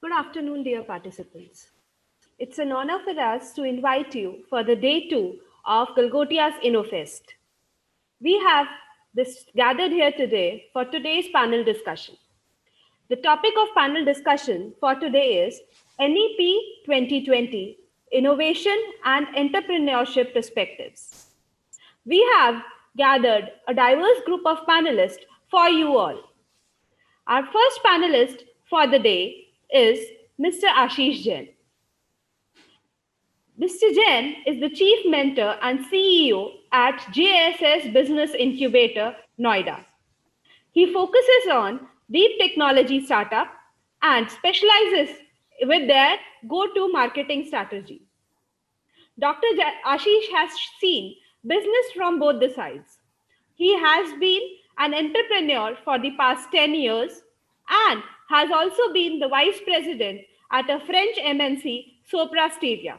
Good afternoon, dear participants. It's an honor for us to invite you for the day 2 of Galgotia's InnoFest. We have gathered here today for today's panel discussion. The topic of panel discussion for today is NEP 2020, Innovation and Entrepreneurship Perspectives. We have gathered a diverse group of panelists for you all. Our first panelist for the day is Mr. Ashish Jain. Mr. Jain is the Chief Mentor and CEO at JSS Business Incubator, Noida. He focuses on deep technology startup and specializes with their go-to marketing strategy. Dr. Ashish has seen business from both the sides. He has been an entrepreneur for the past 10 years and has also been the vice president at a French MNC, Sopra Steria.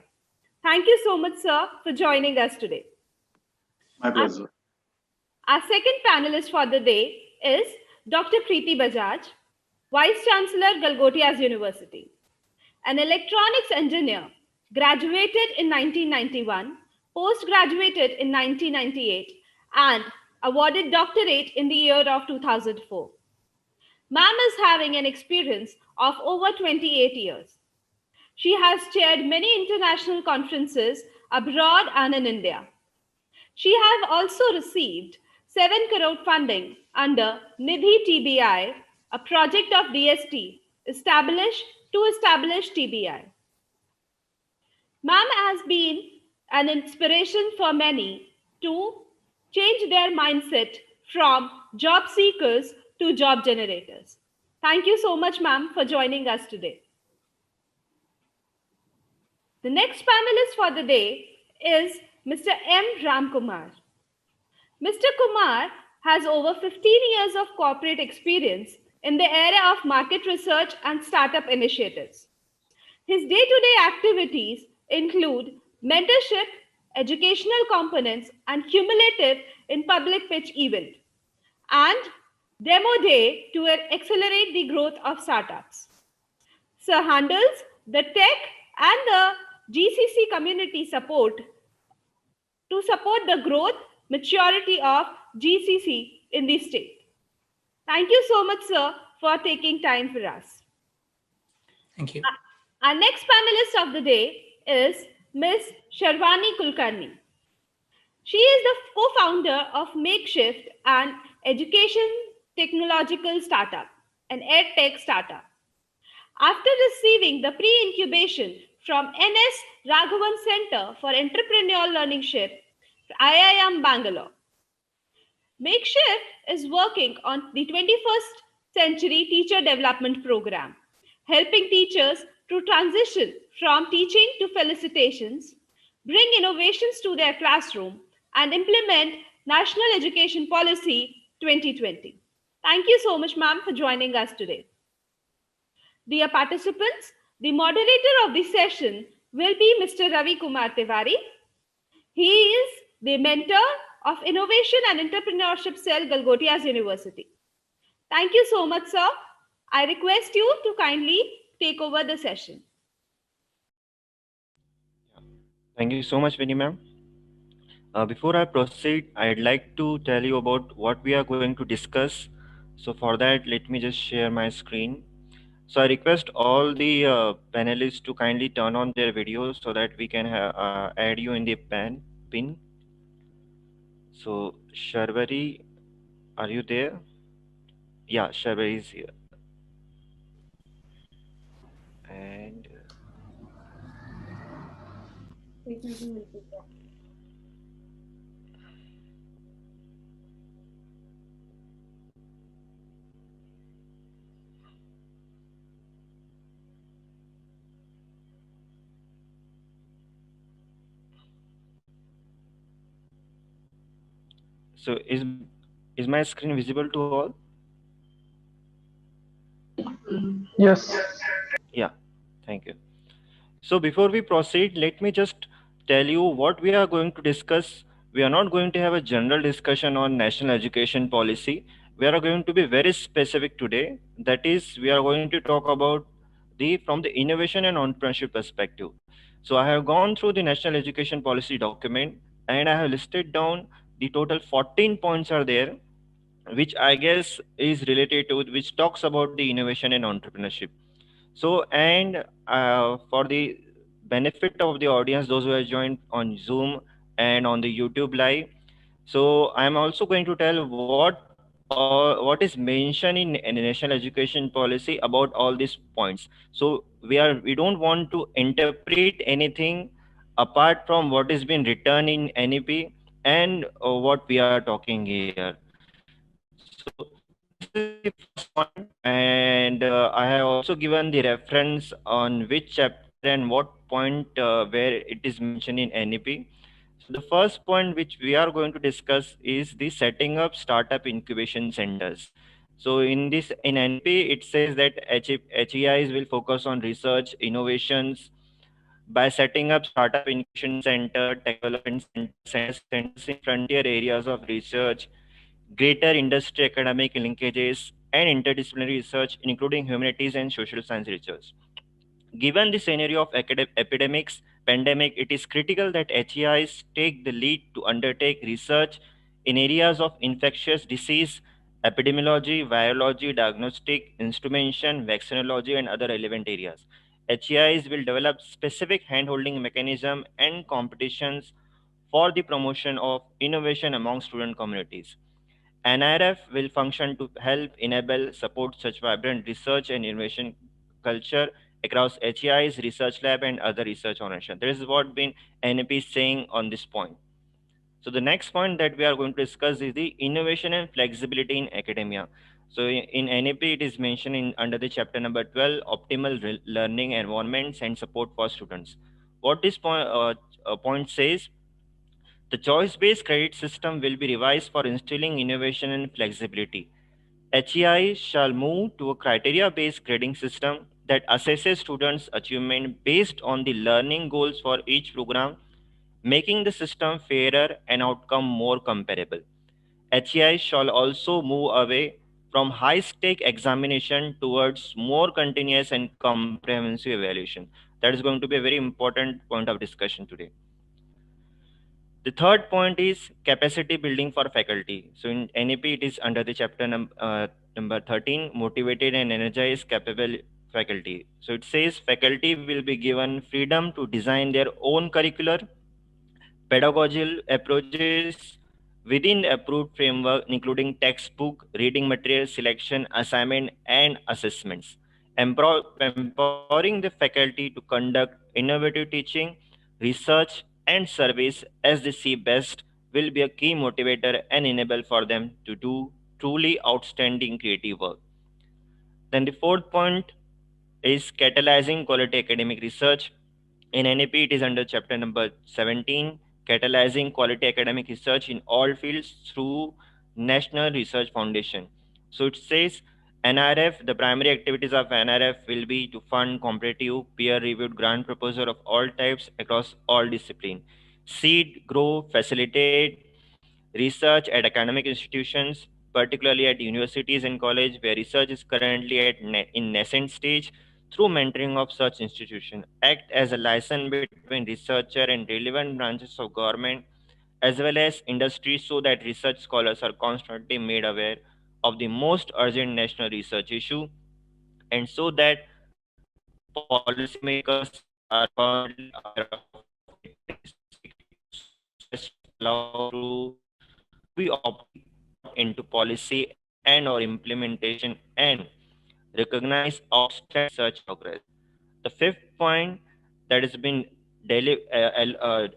Thank you so much, sir, for joining us today. My pleasure. Our second panelist for the day is Dr. Preeti Bajaj, Vice Chancellor, Galgotias University. An electronics engineer, graduated in 1991, post-graduated in 1998, and awarded doctorate in the year of 2004. Ma'am is having an experience of over 28 years. She has chaired many international conferences abroad and in India. She has also received 7 crore funding under Nidhi TBI, a project of DST to establish TBI. Ma'am has been an inspiration for many to change their mindset from job seekers to job generators. Thank you so much, ma'am, for joining us today. The next panelist for the day is Mr. M. Ramkumar. Mr. Kumar has over 15 years of corporate experience in the area of market research and startup initiatives. His day-to-day activities include mentorship, educational components, and cumulative in public pitch event, and demo day to accelerate the growth of startups. Sir handles the tech and the GCC community support to support the growth, maturity of GCC in the state. Thank you so much, sir, for taking time for us. Thank you. Our next panelist of the day is Ms. Sharwani Kulkarni. She is the co-founder of Makeshift, an education technological startup, an edtech startup. After receiving the pre-incubation from NS Raghavan Center for Entrepreneurial Learningship, IIM Bangalore, Makeshift is working on the 21st Century Teacher Development Program, helping teachers to transition from teaching to felicitations, bring innovations to their classroom, and implement National Education Policy 2020. Thank you so much, ma'am, for joining us today. Dear participants, the moderator of this session will be Mr. Ravi Kumar Tiwari. He is the mentor of Innovation and Entrepreneurship Cell, Galgotias University. Thank you so much, sir. I request you to kindly take over the session. Thank you so much, Vinny ma'am. Before I proceed, I'd like to tell you about what we are going to discuss. So for that, let me just share my screen. So I request all the panelists to kindly turn on their videos so that we can add you in the pin. So Sharvari, are you there? Yeah, Sharvari is here. And so is my screen visible to all? Yes. Yeah, thank you. So before we proceed, let me just tell you what we are going to discuss. We are not going to have a general discussion on national education policy. We are going to be very specific today. That is, we are going to talk about from the innovation and entrepreneurship perspective. So I have gone through the National Education Policy document and I have listed down the total 14 points are there, which I guess is related to which talks about the innovation and entrepreneurship. So, and for the benefit of the audience, those who have joined on Zoom and on the YouTube live, so I'm also going to tell what is mentioned in national education policy about all these points. So we don't want to interpret anything apart from what is being written in NEP and what we are talking here. So this is the first point, and I have also given the reference on which chapter and what point where it is mentioned in NEP. So the first point which we are going to discuss is the setting up startup incubation centers. So in NEP it says that HEIs will focus on research innovations by setting up startup incubation center, tech development centers in frontier areas of research, greater industry academic linkages, and interdisciplinary research, including humanities and social science research. Given the scenario of epidemics, pandemic, it is critical that HEIs take the lead to undertake research in areas of infectious disease, epidemiology, virology, diagnostic, instrumentation, vaccinology, and other relevant areas. HEIs will develop specific handholding mechanism and competitions for the promotion of innovation among student communities. NRF will function to help enable support such vibrant research and innovation culture across HEI's research lab and other research organizations. This is what been NEP is saying on this point. So the next point that we are going to discuss is the innovation and flexibility in academia. So in NEP, it is mentioned in under the chapter number 12, optimal learning environments and support for students. What this point says, the choice-based credit system will be revised for instilling innovation and flexibility. HEI shall move to a criteria-based grading system that assesses students' achievement based on the learning goals for each program, making the system fairer and outcome more comparable. HEI shall also move away from high-stake examination towards more continuous and comprehensive evaluation. That is going to be a very important point of discussion today. The third point is capacity building for faculty. So in NEP, it is under the chapter number 13, motivated and energized capable faculty. So it says faculty will be given freedom to design their own curricular, pedagogical approaches within the approved framework, including textbook, reading material selection, assignment, and assessments. Empowering the faculty to conduct innovative teaching, research, and service as they see best will be a key motivator and enable for them to do truly outstanding creative work. Then the fourth point is catalyzing quality academic research. In NEP, it is under chapter number 17, catalyzing quality academic research in all fields through National Research Foundation. So it says NRF, the primary activities of NRF will be to fund competitive peer-reviewed grant proposal of all types across all disciplines. Seed, grow, facilitate research at academic institutions, particularly at universities and college where research is currently in nascent stage, through mentoring of such institutions, act as a liaison between researcher and relevant branches of government as well as industry so that research scholars are constantly made aware of the most urgent national research issue and so that policymakers are permanently aware of it and allow to be brought into policy and or implementation and recognize outstanding research progress. The fifth point that has been in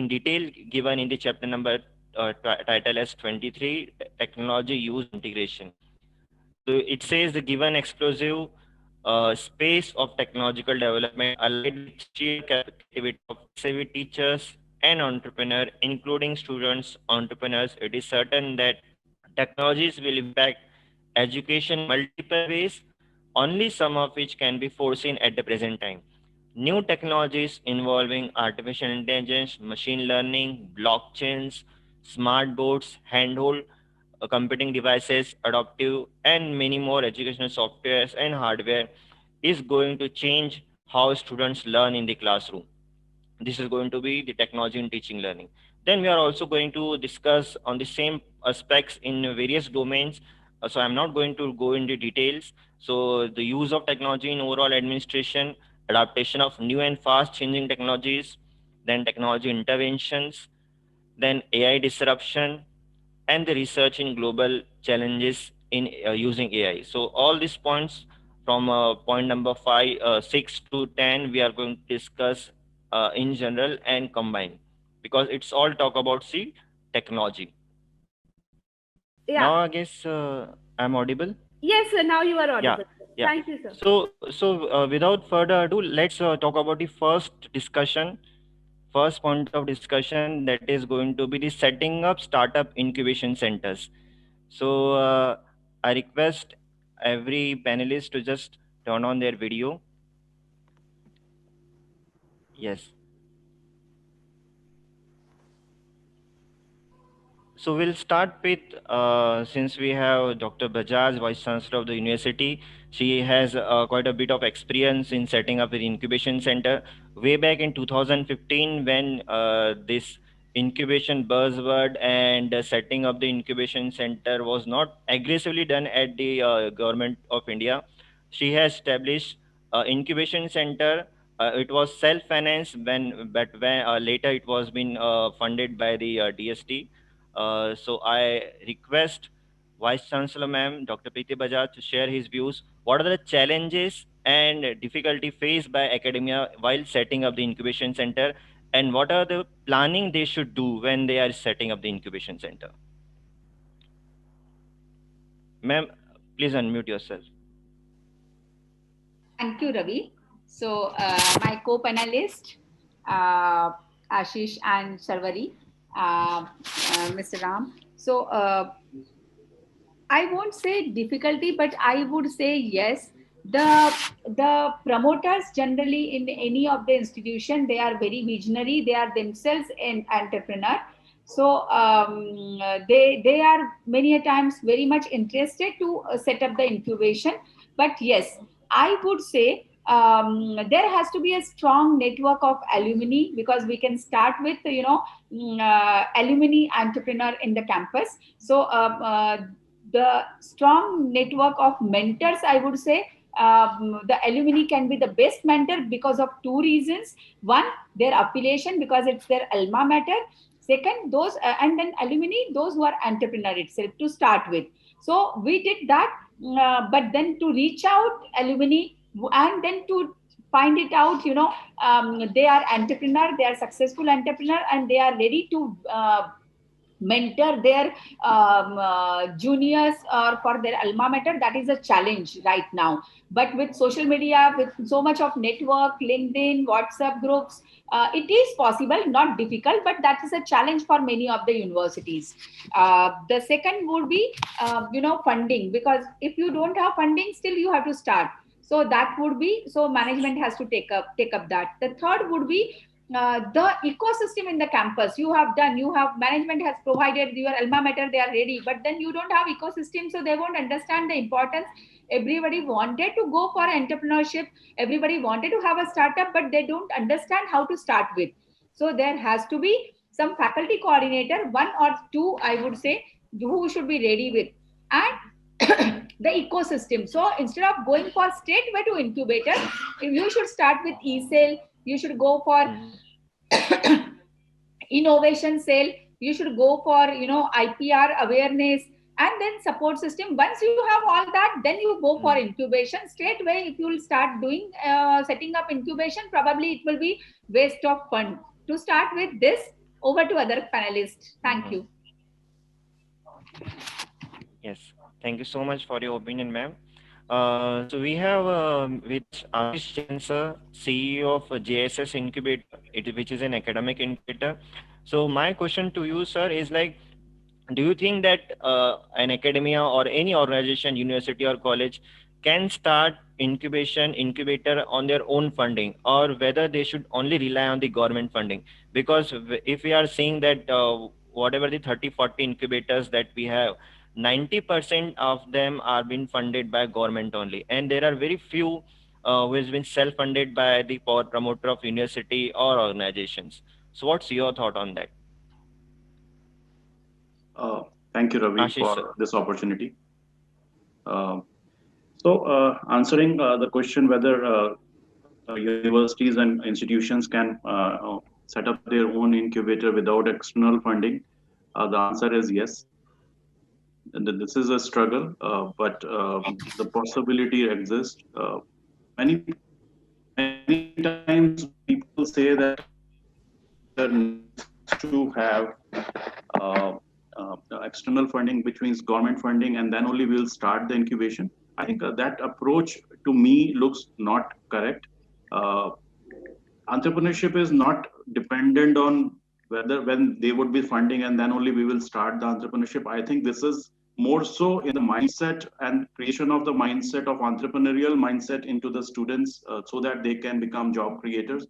detail given in the chapter number title as 23, technology use integration. So it says the given exclusive space of technological development allied with sheer capacity of savvy teachers and entrepreneurs, including students, entrepreneurs, it is certain that technologies will impact education in multiple ways, only some of which can be foreseen at the present time. New technologies involving artificial intelligence, machine learning, blockchains, smart boards, handhold computing devices, adaptive, and many more educational softwares and hardware is going to change how students learn in the classroom. This is going to be the technology in teaching learning. Then we are also going to discuss on the same aspects in various domains. So I'm not going to go into details. So the use of technology in overall administration, adaptation of new and fast changing technologies, then technology interventions, then AI disruption, and the research in global challenges in using AI. So all these points from point number 5, 6 to 10, we are going to discuss in general and combine, because it's all talk about see technology. Yeah. Now I guess I'm audible. Yes, sir. Now you are Yeah, audible. yeah. Thank you, sir. So without further ado, let's talk about the first discussion. First point of discussion, that is going to be the setting up startup incubation centers. So I request every panelist to just turn on their video. Yes. So we'll start with, since we have Dr. Bajaj, Vice Chancellor of the university. She has quite a bit of experience in setting up an incubation center. Way back in 2015, when this incubation buzzword and setting up the incubation center was not aggressively done at the government of India, she has established incubation center. It was self-financed but when later it was been funded by the DST. So I request Vice Chancellor Ma'am, Dr. Preeti Bajaj, to share his views. What are the challenges and difficulty faced by academia while setting up the incubation center, and what are the planning they should do when they are setting up the incubation center? Ma'am, please unmute yourself. Thank you, Ravi. So, my co-panelist, Ashish and Sarvari, Mr. Ram. So, I won't say difficulty, but I would say yes. The promoters generally in any of the institution, they are very visionary. They are themselves an entrepreneur. So they are many a times very much interested to set up the incubation. But yes, I would say there has to be a strong network of alumni, because we can start with alumni entrepreneur in the campus. So the strong network of mentors, I would say, the alumni can be the best mentor because of two reasons. One, their affiliation, because it's their alma mater. Second, those and then alumni, those who are entrepreneur itself to start with. So we did that, but then to reach out alumni and then to find it out, they are entrepreneur, they are successful entrepreneur, and they are ready to mentor their juniors or for their alma mater. That is a challenge right now. But with social media, with so much of network, LinkedIn, WhatsApp groups, it is possible, not difficult, but that is a challenge for many of the universities. The second would be, funding, because if you don't have funding, still you have to start. So that would be, so management has to take up that. The third would be the ecosystem in the campus. You have management has provided your alma mater, they are ready, but then you don't have ecosystem, so they won't understand the importance. Everybody wanted to go for entrepreneurship, everybody wanted to have a startup, but they don't understand how to start with. So there has to be some faculty coordinator, one or two, I would say, who should be ready with, and the ecosystem. So instead of going for straight way to incubator, if you should start with eCell, you should go for innovation cell, you should go for IPR awareness, and then support system. Once you have all that, then you go for incubation straight away. If you will start doing setting up incubation, probably it will be waste of fund. To start with this, over to other panelists. Thank you. Yes, thank you so much for your opinion, ma'am. So we have with Ashish Jain sir, CEO of JSS Incubator, which is an academic incubator. So my question to you, sir, is like, do you think that an academia or any organization, university or college, can start incubator on their own funding, or whether they should only rely on the government funding? Because if we are seeing that whatever the 30-40 incubators that we have, 90% of them are being funded by government only, and there are very few who has been self-funded by the promoter of university or organizations. So what's your thought on that? Thank you, Ravi, Ashish, sir. for this opportunity. Answering the question whether universities and institutions can set up their own incubator without external funding, the answer is yes. And this is a struggle, but the possibility exists. Many times people say that to have external funding, which means government funding, and then only we'll start the incubation. I think that approach to me looks not correct. Entrepreneurship is not dependent on whether when they would be funding and then only we will start the entrepreneurship. I think this is more so in the mindset and creation of the mindset of entrepreneurial mindset into the students so that they can become job creators.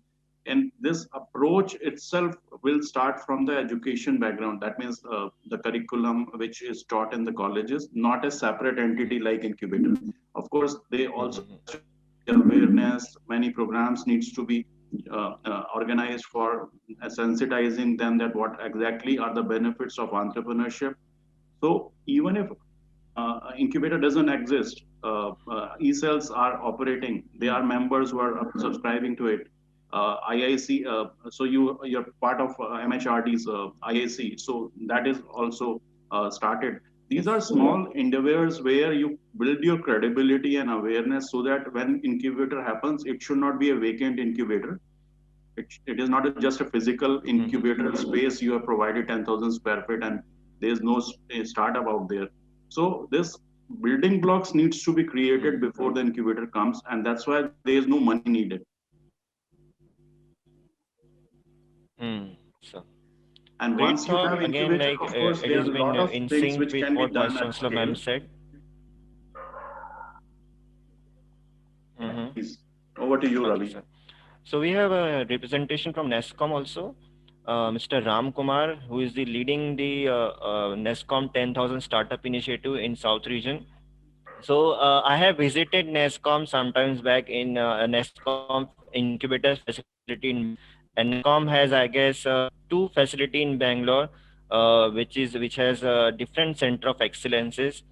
And this approach itself will start from the education background. That means the curriculum which is taught in the colleges, not a separate entity like incubator. Of course, they also awareness, many programs needs to be organized for sensitizing them that what exactly are the benefits of entrepreneurship. So even if incubator doesn't exist, e-cells are operating. They are members who are subscribing to it. IIC, so you're part of MHRD's IIC, so that is also started. These are small endeavors where you build your credibility and awareness so that when incubator happens, it should not be a vacant incubator. It is not just a physical incubator space. You have provided 10,000 square feet and there's no startup out there. So this building blocks needs to be created before the incubator comes, and that's why there is no money needed. So. And once you have incubator, again, of course, there are a lot of things which can be done at scale. Ma'am said. Please, over to you, Ravi. Sir. So we have a representation from NESCOM also, Mr. Ram Kumar, who is leading the NESCOM 10,000 Startup Initiative in South region. So I have visited NESCOM sometimes back in NESCOM incubator facility in, and NESCOM has, I guess, 2 facility in Bangalore, which has a different center of excellences.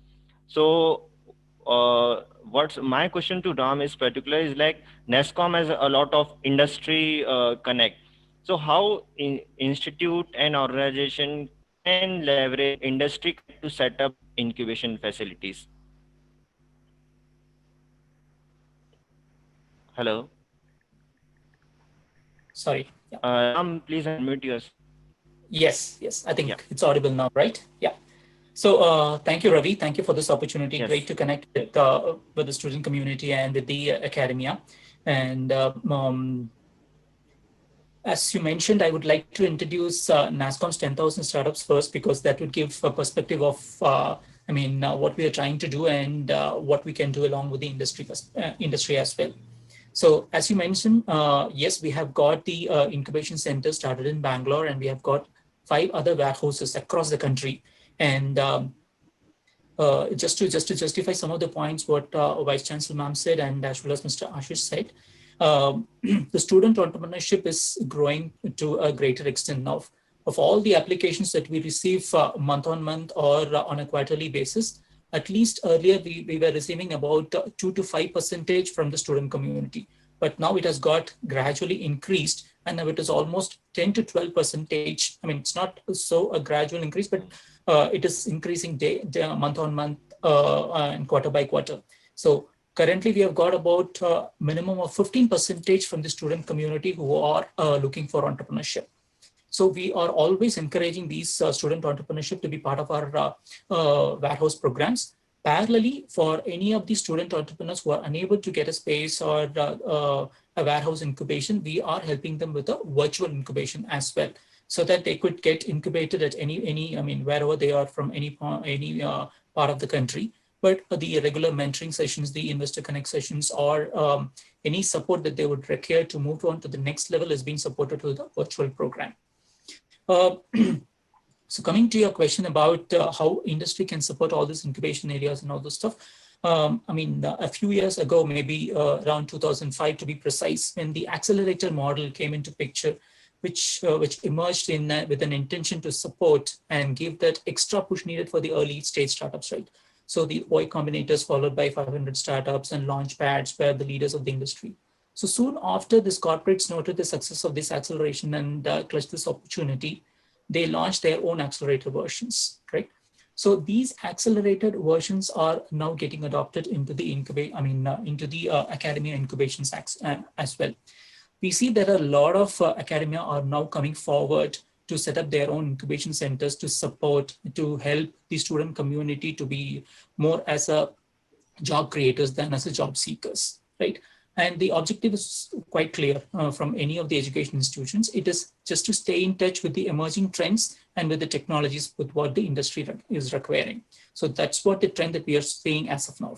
So what's my question to Ram is particular is like NESCOM has a lot of industry connect. So how institute and organization can leverage industry to set up incubation facilities? Hello. Sorry. Please unmute yourself. Yes. I think it's audible now, right? Yeah. So thank you, Ravi. Thank you for this opportunity. Yes. Great to connect with the student community and with the academia. And as you mentioned, I would like to introduce NASSCOM's 10,000 startups first, because that would give a perspective of what we are trying to do and what we can do along with the industry as well. So as you mentioned, yes, we have got the incubation center started in Bangalore, and we have got 5 other warehouses across the country. And just to justify some of the points what Vice Chancellor Ma'am said, and as well as Mr. Ashish said, the student entrepreneurship is growing to a greater extent now. Of all the applications that we receive month on month or on a quarterly basis, at least earlier we were receiving about 2 to 5% from the student community, but now it has got gradually increased, and now it is almost 10 to 12%. I mean, it's not so a gradual increase, but it is increasing day month on month and quarter by quarter. So currently we have got about minimum of 15% from the student community who are looking for entrepreneurship. So we are always encouraging these student entrepreneurship to be part of our warehouse programs. Parallelly, for any of the student entrepreneurs who are unable to get a space or a warehouse incubation, we are helping them with a virtual incubation as well, so that they could get incubated at wherever they are from any part of the country. But the regular mentoring sessions, the investor connect sessions, or any support that they would require to move on to the next level is being supported through the virtual program. So coming to your question about how industry can support all these incubation areas and all this stuff, A few years ago, maybe around 2005 to be precise, when the accelerator model came into picture, which emerged with an intention to support and give that extra push needed for the early stage startups, right? So the Y Combinators followed by 500 startups and Launchpads were the leaders of the industry. So soon after this, corporates noted the success of this acceleration and clutched this opportunity. They launched their own accelerator versions, right? So these accelerated versions are now getting adopted into the academia incubations as well. We see that a lot of academia are now coming forward to set up their own incubation centers to support, to help the student community to be more as a job creators than as a job seekers, right? And the objective is quite clear from any of the education institutions. It is just to stay in touch with the emerging trends and with the technologies with what the industry is requiring. So that's what the trend that we are seeing as of now.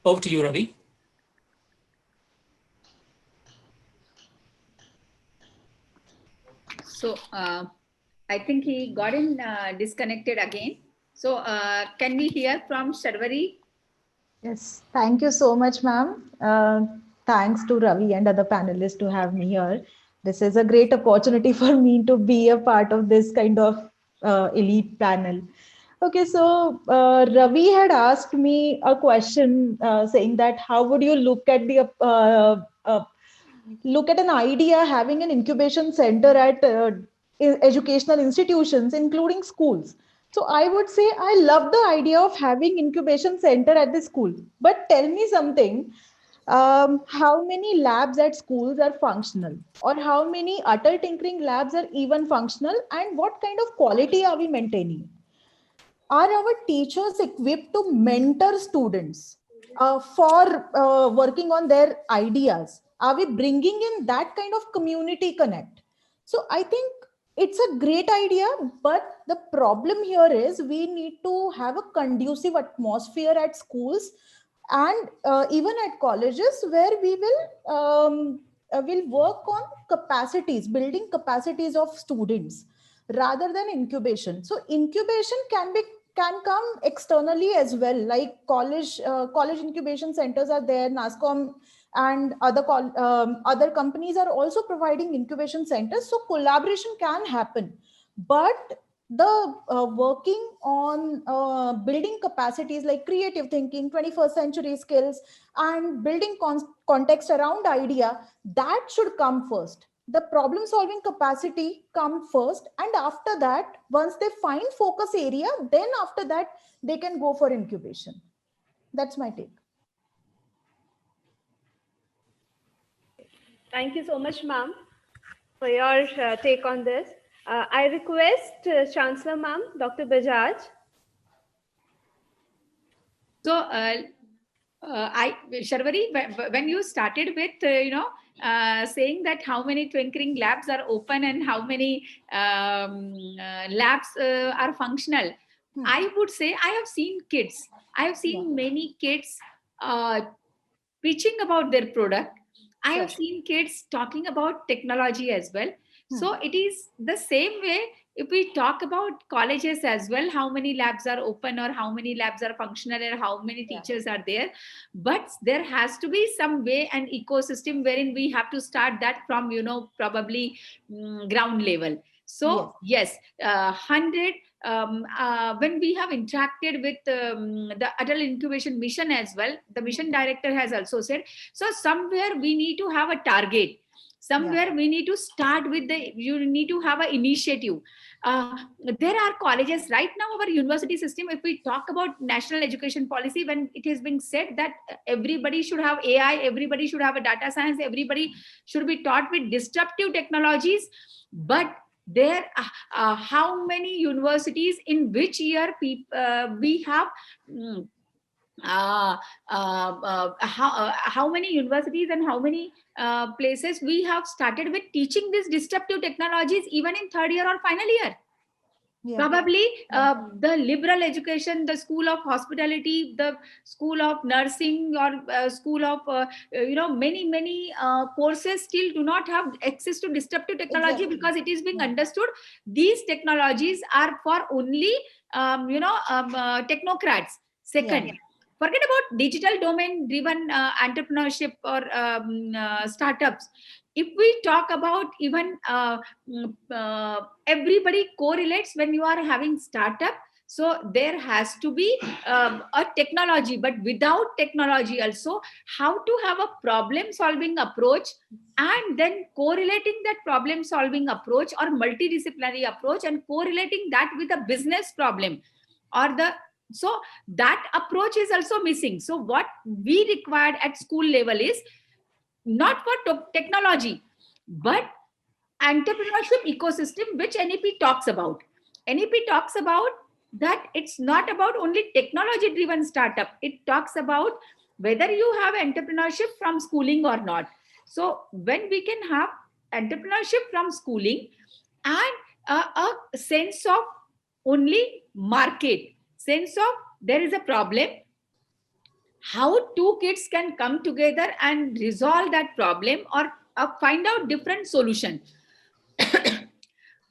Over to you, Ravi. So I think he got disconnected again. So can we hear from Sharvari? Yes, thank you so much, ma'am. Thanks to Ravi and other panelists to have me here. This is a great opportunity for me to be a part of this kind of elite panel. Okay, so Ravi had asked me a question saying that how would you look at an idea having an incubation center at educational institutions, including schools. So I would say I love the idea of having incubation center at the school. But tell me something, how many labs at schools are functional? Or how many utter tinkering labs are even functional? And what kind of quality are we maintaining? Are our teachers equipped to mentor students for working on their ideas? Are we bringing in that kind of community connect? So I think it's a great idea, but the problem here is we need to have a conducive atmosphere at schools and even at colleges where we will work on capacities, building capacities of students rather than incubation. So incubation can come externally as well, like college incubation centers are there. NASSCOM and other companies are also providing incubation centers, so collaboration can happen. But the working on building capacities like creative thinking, 21st century skills, and building context around idea, that should come first. The problem solving capacity come first, and after that, once they find focus area, then after that they can go for incubation. That's my take. Thank you so much, ma'am, for your take on this. I request Chancellor ma'am, Dr. Bajaj. So Sharvari, when you started with saying that how many twinkling labs are open and how many labs are functional, I would say I have seen kids. I have seen many kids preaching about their product. I have seen kids talking about technology as well. So it is the same way if we talk about colleges as well, how many labs are open or how many labs are functional or how many teachers are there. But there has to be some way and ecosystem wherein we have to start that from, probably ground level. So yes, 100, when we have interacted with the Adult Incubation Mission as well, the mission director has also said, so somewhere we need to have a target. Somewhere we need to start with you need to have an initiative. There are colleges right now, our university system, if we talk about national education policy, when it is being said that everybody should have AI, everybody should have a data science, everybody should be taught with disruptive technologies. But there how many universities in which year we have how many universities and how many places we have started with teaching these disruptive technologies even in third year or final year? Yeah. Probably the liberal education, the school of hospitality, the school of nursing, or school of many courses still do not have access to disruptive technology, Exactly. because it is being Yeah. understood these technologies are for only technocrats. Second, Yeah. forget about digital domain driven entrepreneurship or startups. If we talk about even everybody correlates when you are having startup, so there has to be a technology, but without technology also, how to have a problem solving approach, and then correlating that problem solving approach or multidisciplinary approach and correlating that with a business problem, or the so that approach is also missing. So what we required at school level is not for technology, but entrepreneurship ecosystem, which NEP talks about. NEP talks about that it's not about only technology driven startup. It talks about whether you have entrepreneurship from schooling or not. So when we can have entrepreneurship from schooling and a sense of only market, sense of there is a problem, how two kids can come together and resolve that problem, or find out different solution.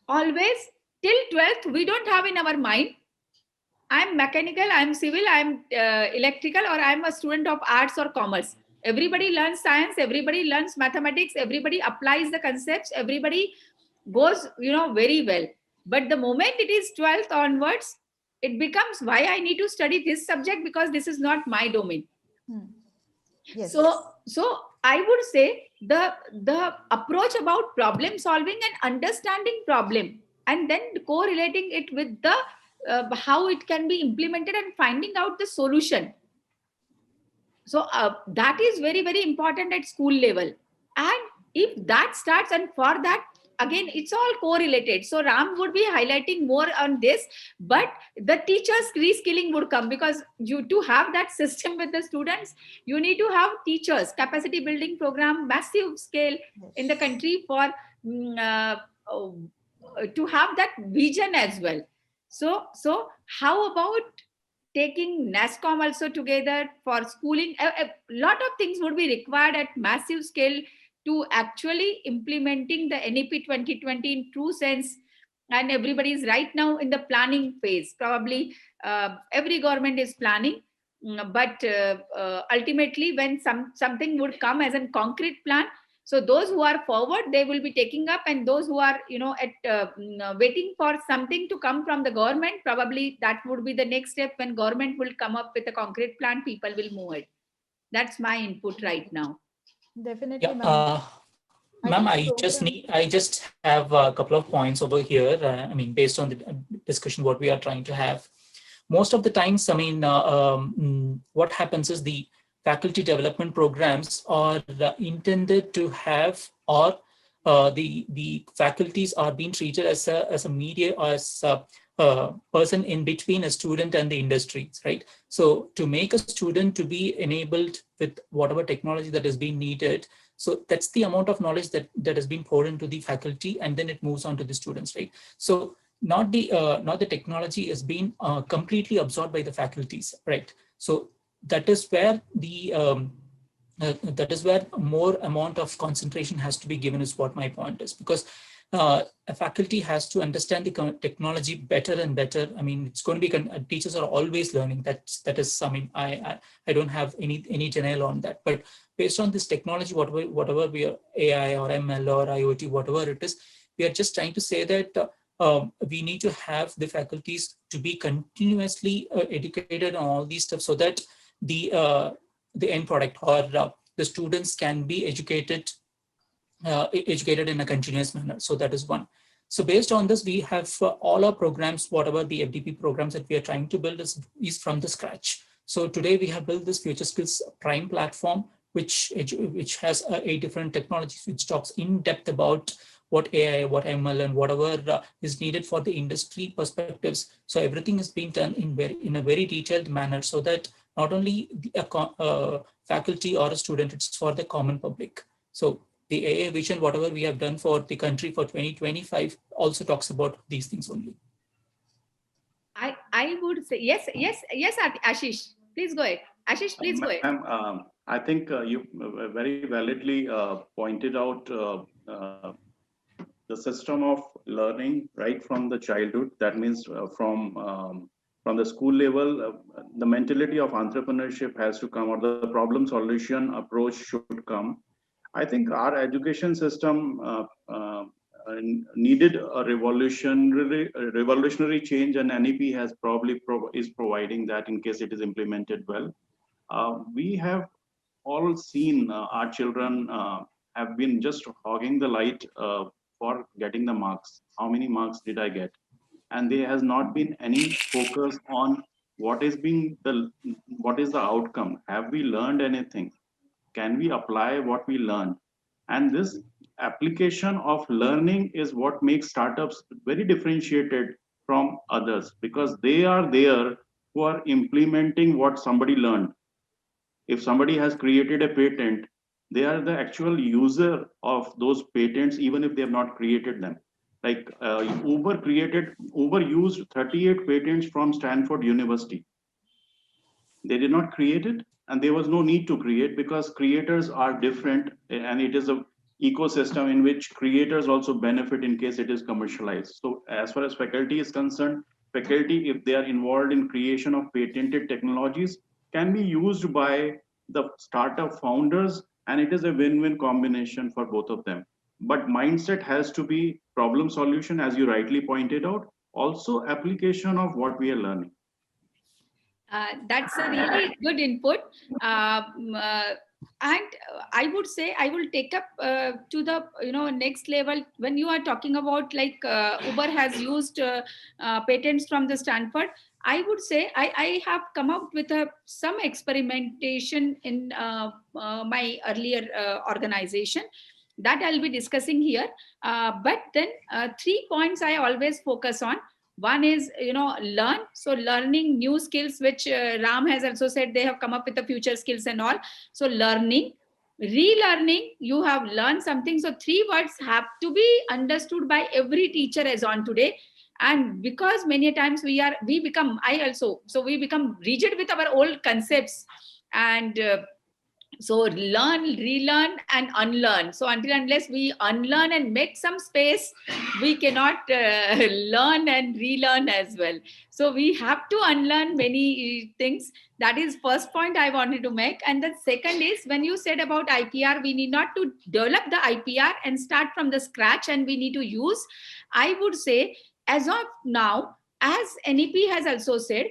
Always till 12th we don't have in our mind I'm mechanical, I'm civil, I'm electrical, or I'm a student of arts or commerce. Everybody learns science, everybody learns mathematics, everybody applies the concepts, everybody goes very well. But the moment it is 12th onwards, it becomes why I need to study this subject, because this is not my domain. Yes. So I would say the approach about problem solving and understanding problem, and then correlating it with the how it can be implemented and finding out the solution. So that is very, very important at school level. And if that starts, and for that, again, it's all correlated. So Ram would be highlighting more on this, but the teachers reskilling would come, because you to have that system with the students, you need to have teachers, capacity building program, massive scale in the country for to have that vision as well. So how about taking NASSCOM also together for schooling? A lot of things would be required at massive scale to actually implementing the NEP 2020 in true sense. And everybody is right now in the planning phase. Probably every government is planning, but ultimately when something would come as a concrete plan, so those who are forward, they will be taking up, and those who are waiting for something to come from the government, probably that would be the next step. When government will come up with a concrete plan, people will move it. That's my input right now. Definitely, Yeah, ma'am. ma'am, I just have a couple of points over here. I mean, based on the discussion, what we are trying to have. Most of the times, I mean, what happens is the faculty development programs are intended to have, or the faculties are being treated as a media, or as a person in between a student and the industries, right? So to make a student to be enabled with whatever technology that is being needed, so that's the amount of knowledge that has been poured into the faculty, and then it moves on to the students, right? So not the technology is being completely absorbed by the faculties, right? So that is where more amount of concentration has to be given, is what my point is, because a faculty has to understand the technology better and better. I mean, it's going to be teachers are always learning. That is, I mean, I don't have any denial on that. But based on this technology, whatever we are, AI or ML or IoT, whatever it is, we are just trying to say that we need to have the faculties to be continuously educated on all these stuff, so that the end product, or the students can be educated in a continuous manner. So that is one. So based on this, we have all our programs, whatever the FDP programs that we are trying to build is from the scratch. So today we have built this Future Skills Prime platform, which has 8 different technologies, which talks in depth about what AI, what ML, and whatever is needed for the industry perspectives. So everything is being done in a very detailed manner, so that not only a faculty or a student, it's for the common public. So the AA vision, whatever we have done for the country for 2025, also talks about these things only. I would say yes, Ashish, please go ahead. Ashish, please go ahead. Ma'am, I think you very validly pointed out the system of learning right from the childhood. That means from the school level, the mentality of entrepreneurship has to come, or the problem solution approach should come. I think our education system needed a revolutionary change, and NEP has probably is providing that in case it is implemented well. We have all seen our children have been just hogging the light for getting the marks. How many marks did I get? And there has not been any focus on what is the outcome. Have we learned anything? Can we apply what we learned? And this application of learning is what makes startups very differentiated from others, because they are there who are implementing what somebody learned. If somebody has created a patent, they are the actual user of those patents, even if they have not created them. Like Uber used 38 patents from Stanford University. They did not create it, and there was no need to create, because creators are different, and it is a ecosystem in which creators also benefit in case it is commercialized. So as far as faculty is concerned, faculty, if they are involved in creation of patented technologies, can be used by the startup founders, and it is a win-win combination for both of them. But mindset has to be problem solution, as you rightly pointed out, also application of what we are learning. That's a really good input. And I would say I will take up to the next level when you are talking about like Uber has used patents from the Stanford. I would say I have come out with some experimentation in my earlier organization that I'll be discussing here. But then 3 points I always focus on. One is, learn. So learning new skills, which Ram has also said they have come up with the future skills and all. So learning, relearning, you have learned something. So 3 words have to be understood by every teacher as on today. And because many times we become rigid with our old concepts, and so learn, relearn, and unlearn. So until unless we unlearn and make some space, we cannot learn and relearn as well. So we have to unlearn many things. That is first point I wanted to make. And the second is, when you said about IPR, we need not to develop the IPR and start from the scratch, and we need to use, I would say, as of now, as NEP has also said,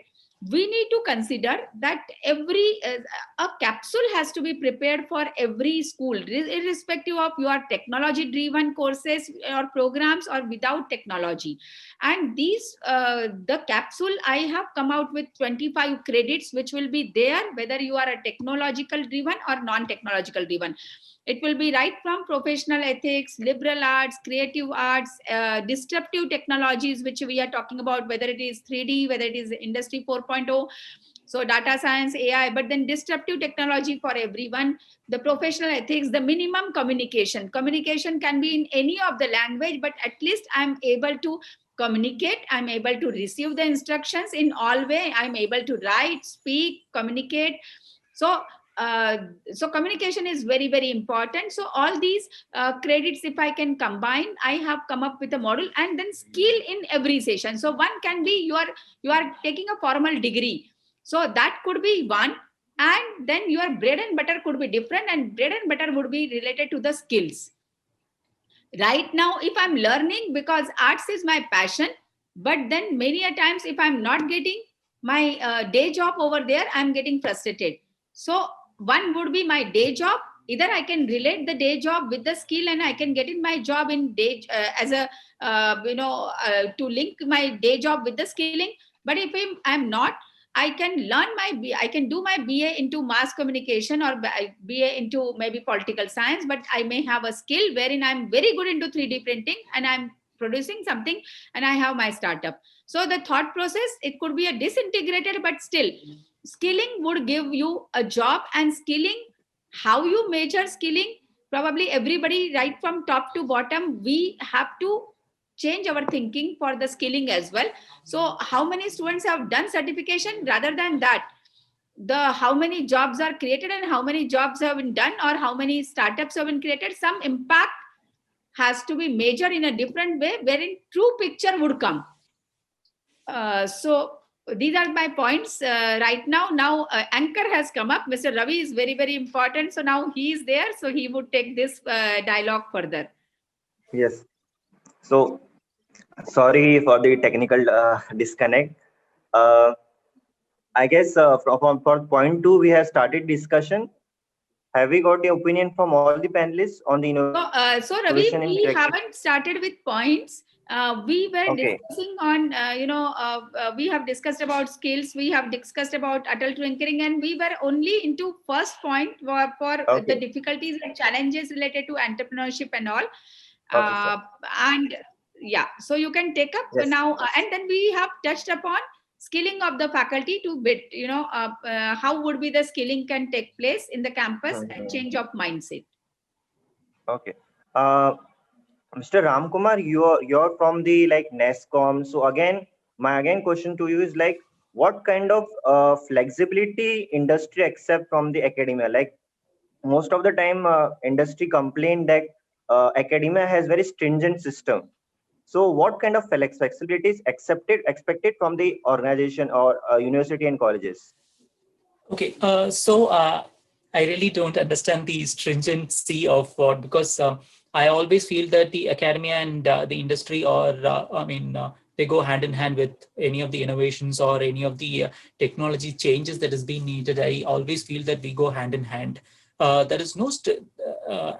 we need to consider that a capsule has to be prepared for every school, irrespective of your technology driven courses or programs or without technology. And these the capsule, I have come out with 25 credits which will be there whether you are a technological driven or non-technological driven. It will be right from professional ethics, liberal arts, creative arts, disruptive technologies, which we are talking about, whether it is 3D, whether it is Industry 4.0, so data science, AI, but then disruptive technology for everyone, the professional ethics, the minimum communication. Communication can be in any of the language, but at least I'm able to communicate, I'm able to receive the instructions in all way, I'm able to write, speak, communicate. So communication is very, very important. So all these credits, if I can combine, I have come up with a model, and then skill in every session. So one can be you are taking a formal degree. So that could be one. And then your bread and butter could be different, and bread and butter would be related to the skills. Right now, if I'm learning because arts is my passion, but then many a times if I'm not getting my day job over there, I'm getting frustrated. So one would be my day job. Either I can relate the day job with the skill, and I can get in my job in day as a to link my day job with the skilling. But if I'm not, I can do my BA into mass communication or BA into maybe political science, but I may have a skill wherein I'm very good into 3D printing and I'm producing something and I have my startup. So the thought process, it could be a disintegrated, but still skilling would give you a job. And skilling, how you measure skilling, probably everybody right from top to bottom, we have to change our thinking for the skilling as well. So how many students have done certification, rather than that, how many jobs are created and how many jobs have been done, or how many startups have been created, some impact has to be measured in a different way, wherein true picture would come. So these are my points right now. Now anchor has come up. Mr. Ravi is very, very important. So now he is there. So he would take this dialogue further. Yes. So sorry for the technical disconnect. I guess for point 2, we have started discussion. Have we got the opinion from all the panelists on the So Ravi, we haven't started with points. We were discussing on, we have discussed about skills, we have discussed about adult tinkering, and we were only into first point for the difficulties and challenges related to entrepreneurship and all. And yeah, so you can take up now, and then we have touched upon skilling of the faculty to bit, how would be the skilling can take place in the campus and change of mindset. Okay. Mr. Ramkumar, you're from the NASSCOM. So my question to you is what kind of flexibility industry accept from the academia? Like most of the time, industry complain that academia has very stringent system. So what kind of flexibility is expected from the organization or university and colleges? Okay, I really don't understand the stringency of what, because I always feel that the academia and the industry are, they go hand in hand with any of the innovations or any of the technology changes that is being needed. I always feel that we go hand in hand. There is no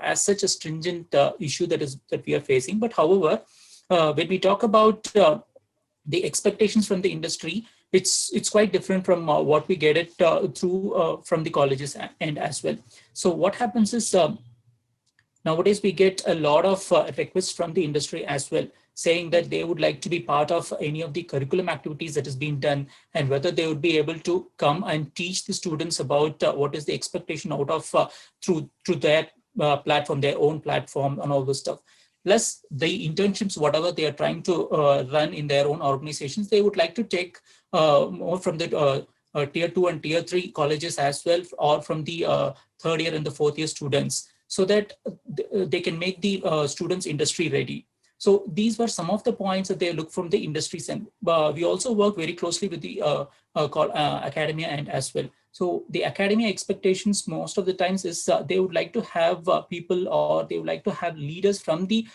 as such a stringent issue that we are facing. But however, when we talk about the expectations from the industry, it's quite different from what we get it through from the colleges and as well. So what happens is nowadays we get a lot of requests from the industry as well, saying that they would like to be part of any of the curriculum activities that is being done, and whether they would be able to come and teach the students about what is the expectation out of through their platform, their own platform, and all this stuff. Plus the internships, whatever they are trying to run in their own organizations, they would like to take more from the tier 2 and tier 3 colleges as well, or from the third year and the fourth year students, so that they can make the students industry ready. So these were some of the points that they look from the industries, and we also work very closely with the academia and as well. So the academia expectations most of the times is they would like to have people, or they would like to have leaders from the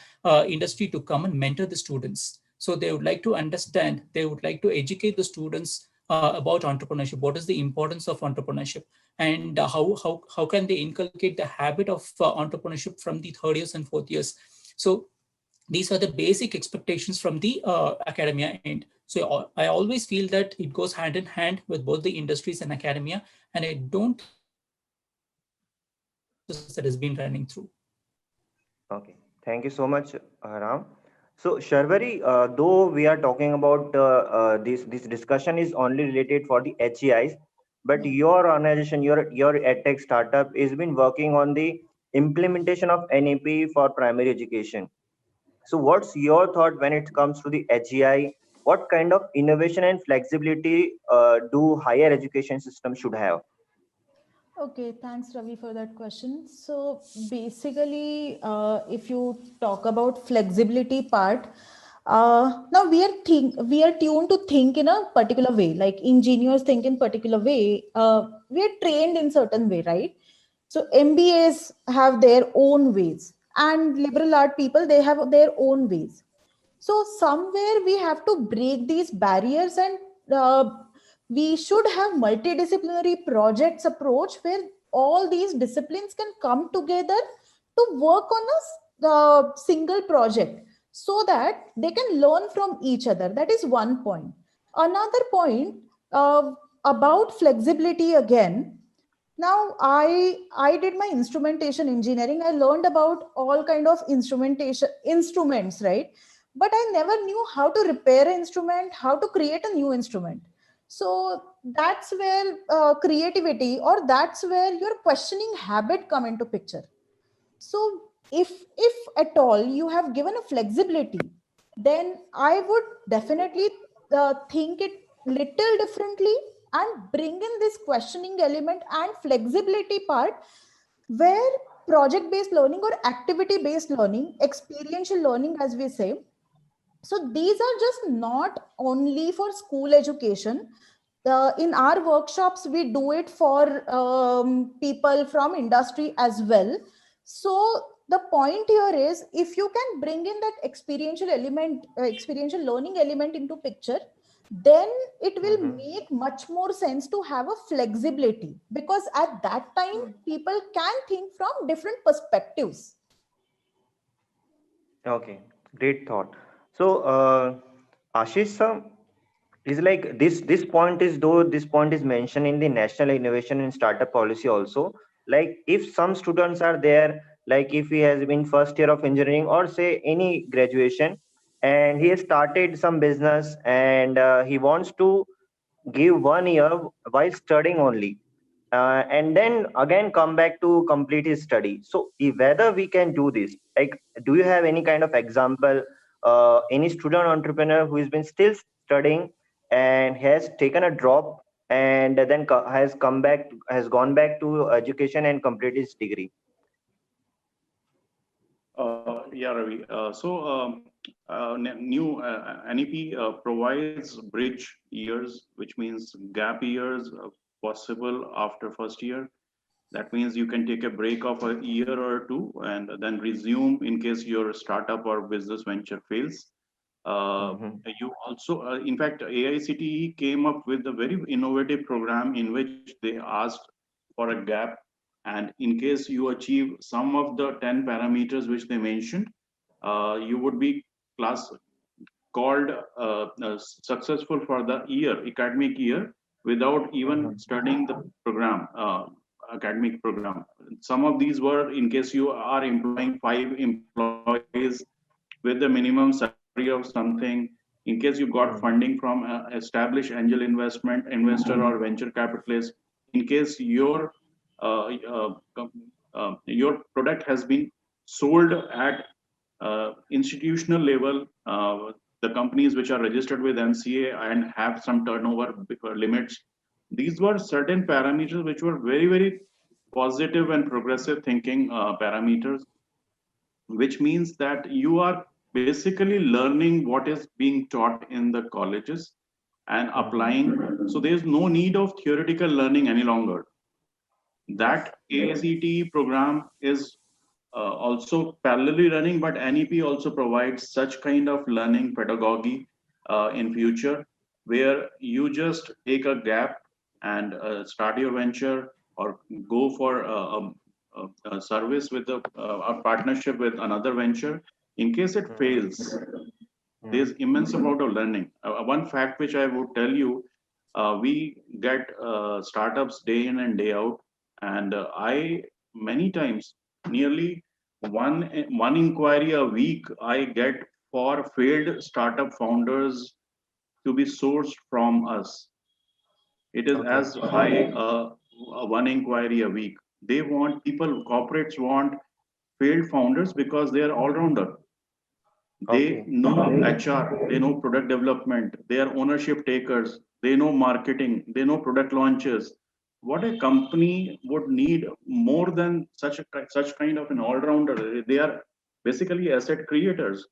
industry to come and mentor the students. So they would like to understand, they would like to educate the students about entrepreneurship. What is the importance of entrepreneurship, and how can they inculcate the habit of entrepreneurship from the third years and fourth years. So these are the basic expectations from the academia end. So I always feel that it goes hand in hand with both the industries and academia, and I don't that has been running through. Okay, thank you so much, Ram. So Sharvari, though we are talking about this discussion is only related for the HEIs, but your organization, your edtech startup has been working on the implementation of NEP for primary education. So what's your thought when it comes to the HEI? What kind of innovation and flexibility do higher education system should have? Okay, thanks Ravi for that question. So basically, if you talk about flexibility part, now we are tuned to think in a particular way, like engineers think in particular way. We are trained in certain way, right? So MBAs have their own ways, and liberal art people, they have their own ways. So somewhere we have to break these barriers, and we should have multidisciplinary projects approach where all these disciplines can come together to work on a single project, so that they can learn from each other. That is one point. Another point about flexibility again. Now I did my instrumentation engineering. I learned about all kind of instruments, right? But I never knew how to repair an instrument, how to create a new instrument. So that's where creativity, or that's where your questioning habit come into picture. So if at all you have given a flexibility, then I would definitely think it little differently and bring in this questioning element and flexibility part, where project based learning or activity based learning, experiential learning as we say, so these are just not only for school education. In our workshops we do it for people from industry as well. So the point here is, if you can bring in that experiential element, experiential learning element into picture, then it will make much more sense to have a flexibility, because at that time people can think from different perspectives. Okay, great thought. So, Ashish sir, is like this point is, though this point is mentioned in the National Innovation and Startup Policy also. Like if some students are there, like if he has been first year of engineering or say any graduation, and he has started some business and he wants to give 1 year while studying only, and then again come back to complete his study. So whether we can do this, like, do you have any kind of example, any student entrepreneur who has been still studying and has taken a drop and then has come back, has gone back to education and completed his degree? Yeah, Ravi. New NEP provides bridge years, which means gap years possible after first year. That means you can take a break of a year or two and then resume in case your startup or business venture fails. You also, in fact, AICTE came up with a very innovative program in which they asked for a gap. And in case you achieve some of the 10 parameters which they mentioned, you would be class called successful for the year, academic year, without even studying the program, academic program. Some of these were in case you are employing 5 employees with the minimum salary of something, in case you got funding from established angel investor or venture capitalist, in case uh, uh, your product has been sold at institutional level, the companies which are registered with NCA and have some turnover limits. These were certain parameters which were very, very positive and progressive thinking parameters, which means that you are basically learning what is being taught in the colleges and applying. So there's no need of theoretical learning any longer. Yes. That AICTE program is also parallelly running, but NEP also provides such kind of learning pedagogy in future, where you just take a gap and start your venture or go for a service with a partnership with another venture. In case it fails, there's immense amount of learning. One fact which I would tell you, we get startups day in and day out, and I many times, nearly one inquiry a week I get for failed startup founders to be sourced from us. It is Okay. as high one inquiry a week. They want people, corporates want failed founders because they are all rounder. They Okay. know HR, they know product development, they are ownership takers, they know marketing, they know product launches. What a company would need more than such kind of an all-rounder. They are basically asset creators.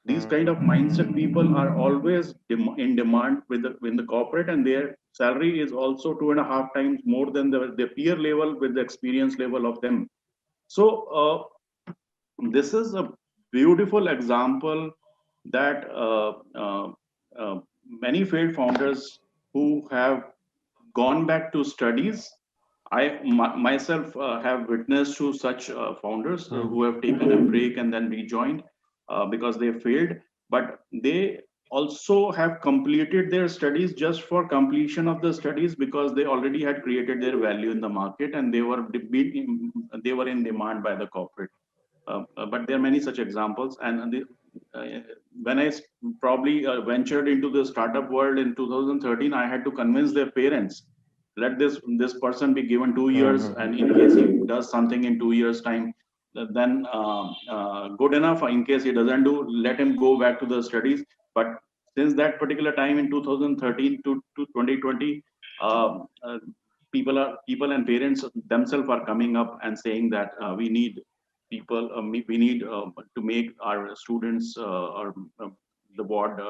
These kind of mindset people are always in demand with the corporate, and their salary is also 2.5 times more than the peer level with the experience level of them. So this is a beautiful example that many failed founders who have gone back to studies. Myself have witnessed to such founders who have taken a break and then rejoined because they failed, but they also have completed their studies just for completion of the studies because they already had created their value in the market and they were in demand by the corporate. But there are many such examples. And when I probably ventured into the startup world in 2013, I had to convince their parents, let this person be given 2 years, and in case he does something in 2 years' time, then good enough. In case he doesn't do, let him go back to the studies. But since that particular time in 2013 to 2020, people and parents themselves are coming up and saying that we need people, we need to make our students or the board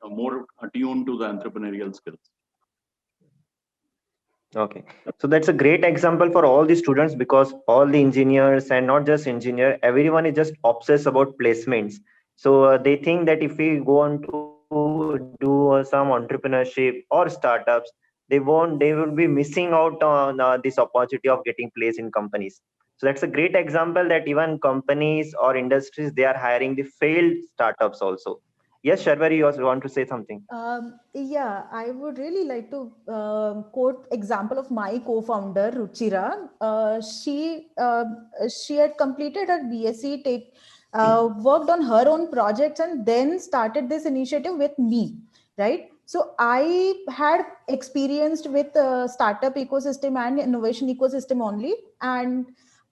more attuned to the entrepreneurial skills. Okay, so that's a great example for all the students, because all the engineers, and not just engineer, everyone is just obsessed about placements. So they think that if we go on to do some entrepreneurship or startups, they will be missing out on this opportunity of getting placed in companies. So that's a great example that even companies or industries, they are hiring the failed startups also. Yes, Sharvari, you also want to say something? Yeah, I would really like to quote example of my co-founder Ruchira. She had completed her BSc, worked on her own projects, and then started this initiative with me. Right. So I had experienced with startup ecosystem and innovation ecosystem only,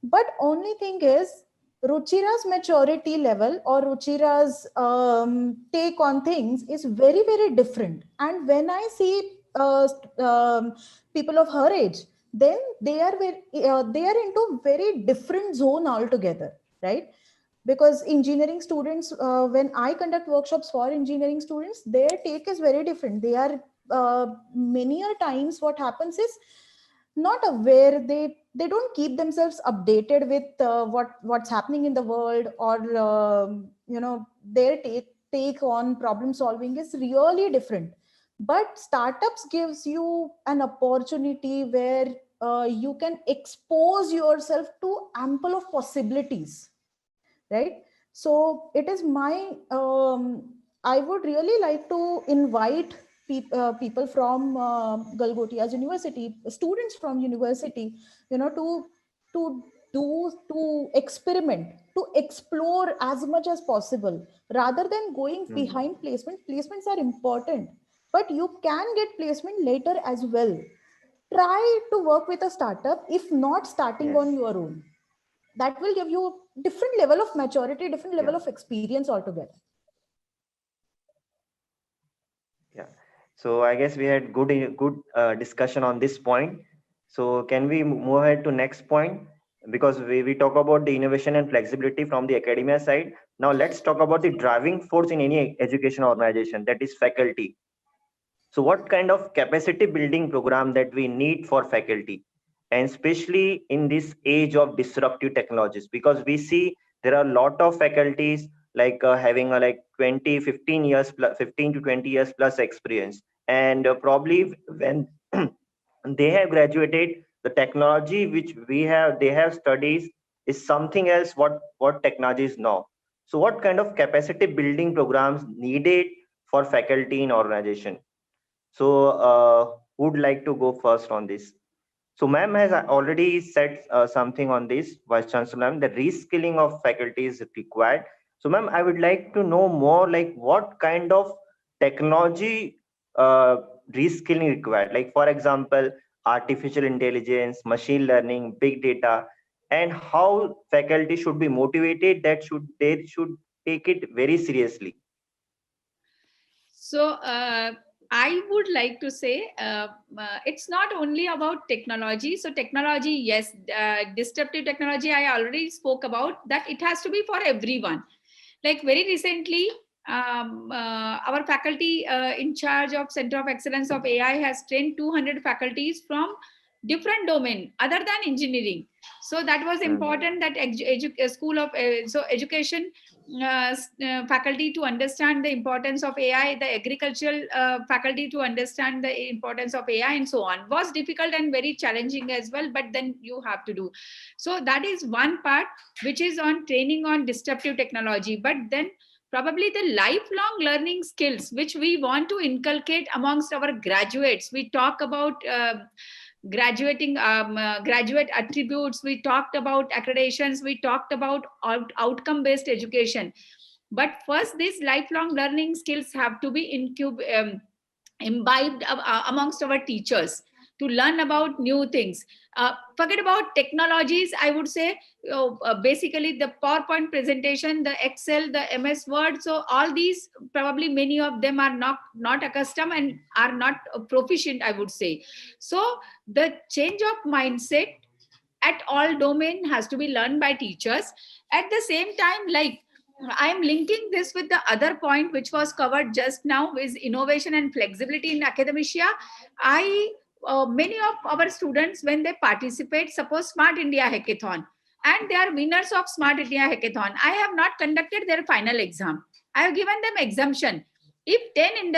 but only thing is, Ruchira's maturity level or Ruchira's take on things is very, very different. And when I see people of her age, then they are into very different zone altogether, right? Because engineering students, when I conduct workshops for engineering students, their take is very different. They are many a times what happens is not aware. They don't keep themselves updated with what's happening in the world, or their take on problem solving is really different. But startups gives you an opportunity where you can expose yourself to ample of possibilities, right? So it is my I would really like to invite people from Galgotia's university, students from university, to experiment, to explore as much as possible, rather than going behind placement. Placements are important, but you can get placement later as well. Try to work with a startup, if not starting Yes. on your own. That will give you different level of maturity, different level of experience altogether. Yeah. So I guess we had good discussion on this point. So can we move ahead to next point? Because we talk about the innovation and flexibility from the academia side. Now let's talk about the driving force in any education organization, that is faculty. So what kind of capacity building program that we need for faculty, and especially in this age of disruptive technologies, because we see there are a lot of faculties like having a like 20 15 years plus 15 to 20 years plus experience, and probably when they have graduated, the technology which they have studies is something else what technology is now. So what kind of capacity building programs needed for faculty in organization? So would like to go first on this? So ma'am has already said something on this, Vice Chancellor ma'am, the reskilling of faculty is required. So ma'am, I would like to know more, like what kind of technology reskilling required? Like for example, artificial intelligence, machine learning, big data, and how faculty should be motivated, that they should take it very seriously. So I would like to say it's not only about technology. So technology, yes, disruptive technology, I already spoke about that. It has to be for everyone. Like very recently, our faculty in charge of Center of Excellence of AI has trained 200 faculties from different domain other than engineering. So that was important, that school of education faculty to understand the importance of AI, the agricultural faculty to understand the importance of AI, and so on. Was difficult and very challenging as well, but then you have to do. So that is one part which is on training on disruptive technology. But then probably the lifelong learning skills which we want to inculcate amongst our graduates. We talk about graduate attributes, we talked about accreditations, we talked about outcome based education. But first, these lifelong learning skills have to be imbibed amongst our teachers. to learn about new things. Forget about technologies. I would say basically the PowerPoint presentation, the Excel, the MS Word. So all these, probably many of them are not accustomed and are not proficient, I would say. So the change of mindset at all domain has to be learned by teachers. At the same time, like, I am linking this with the other point which was covered just now, is innovation and flexibility in academia. Many of our students, when they participate, suppose Smart India Hackathon, and they are winners of Smart India Hackathon, I have not conducted their final exam. I have given them exemption. If 10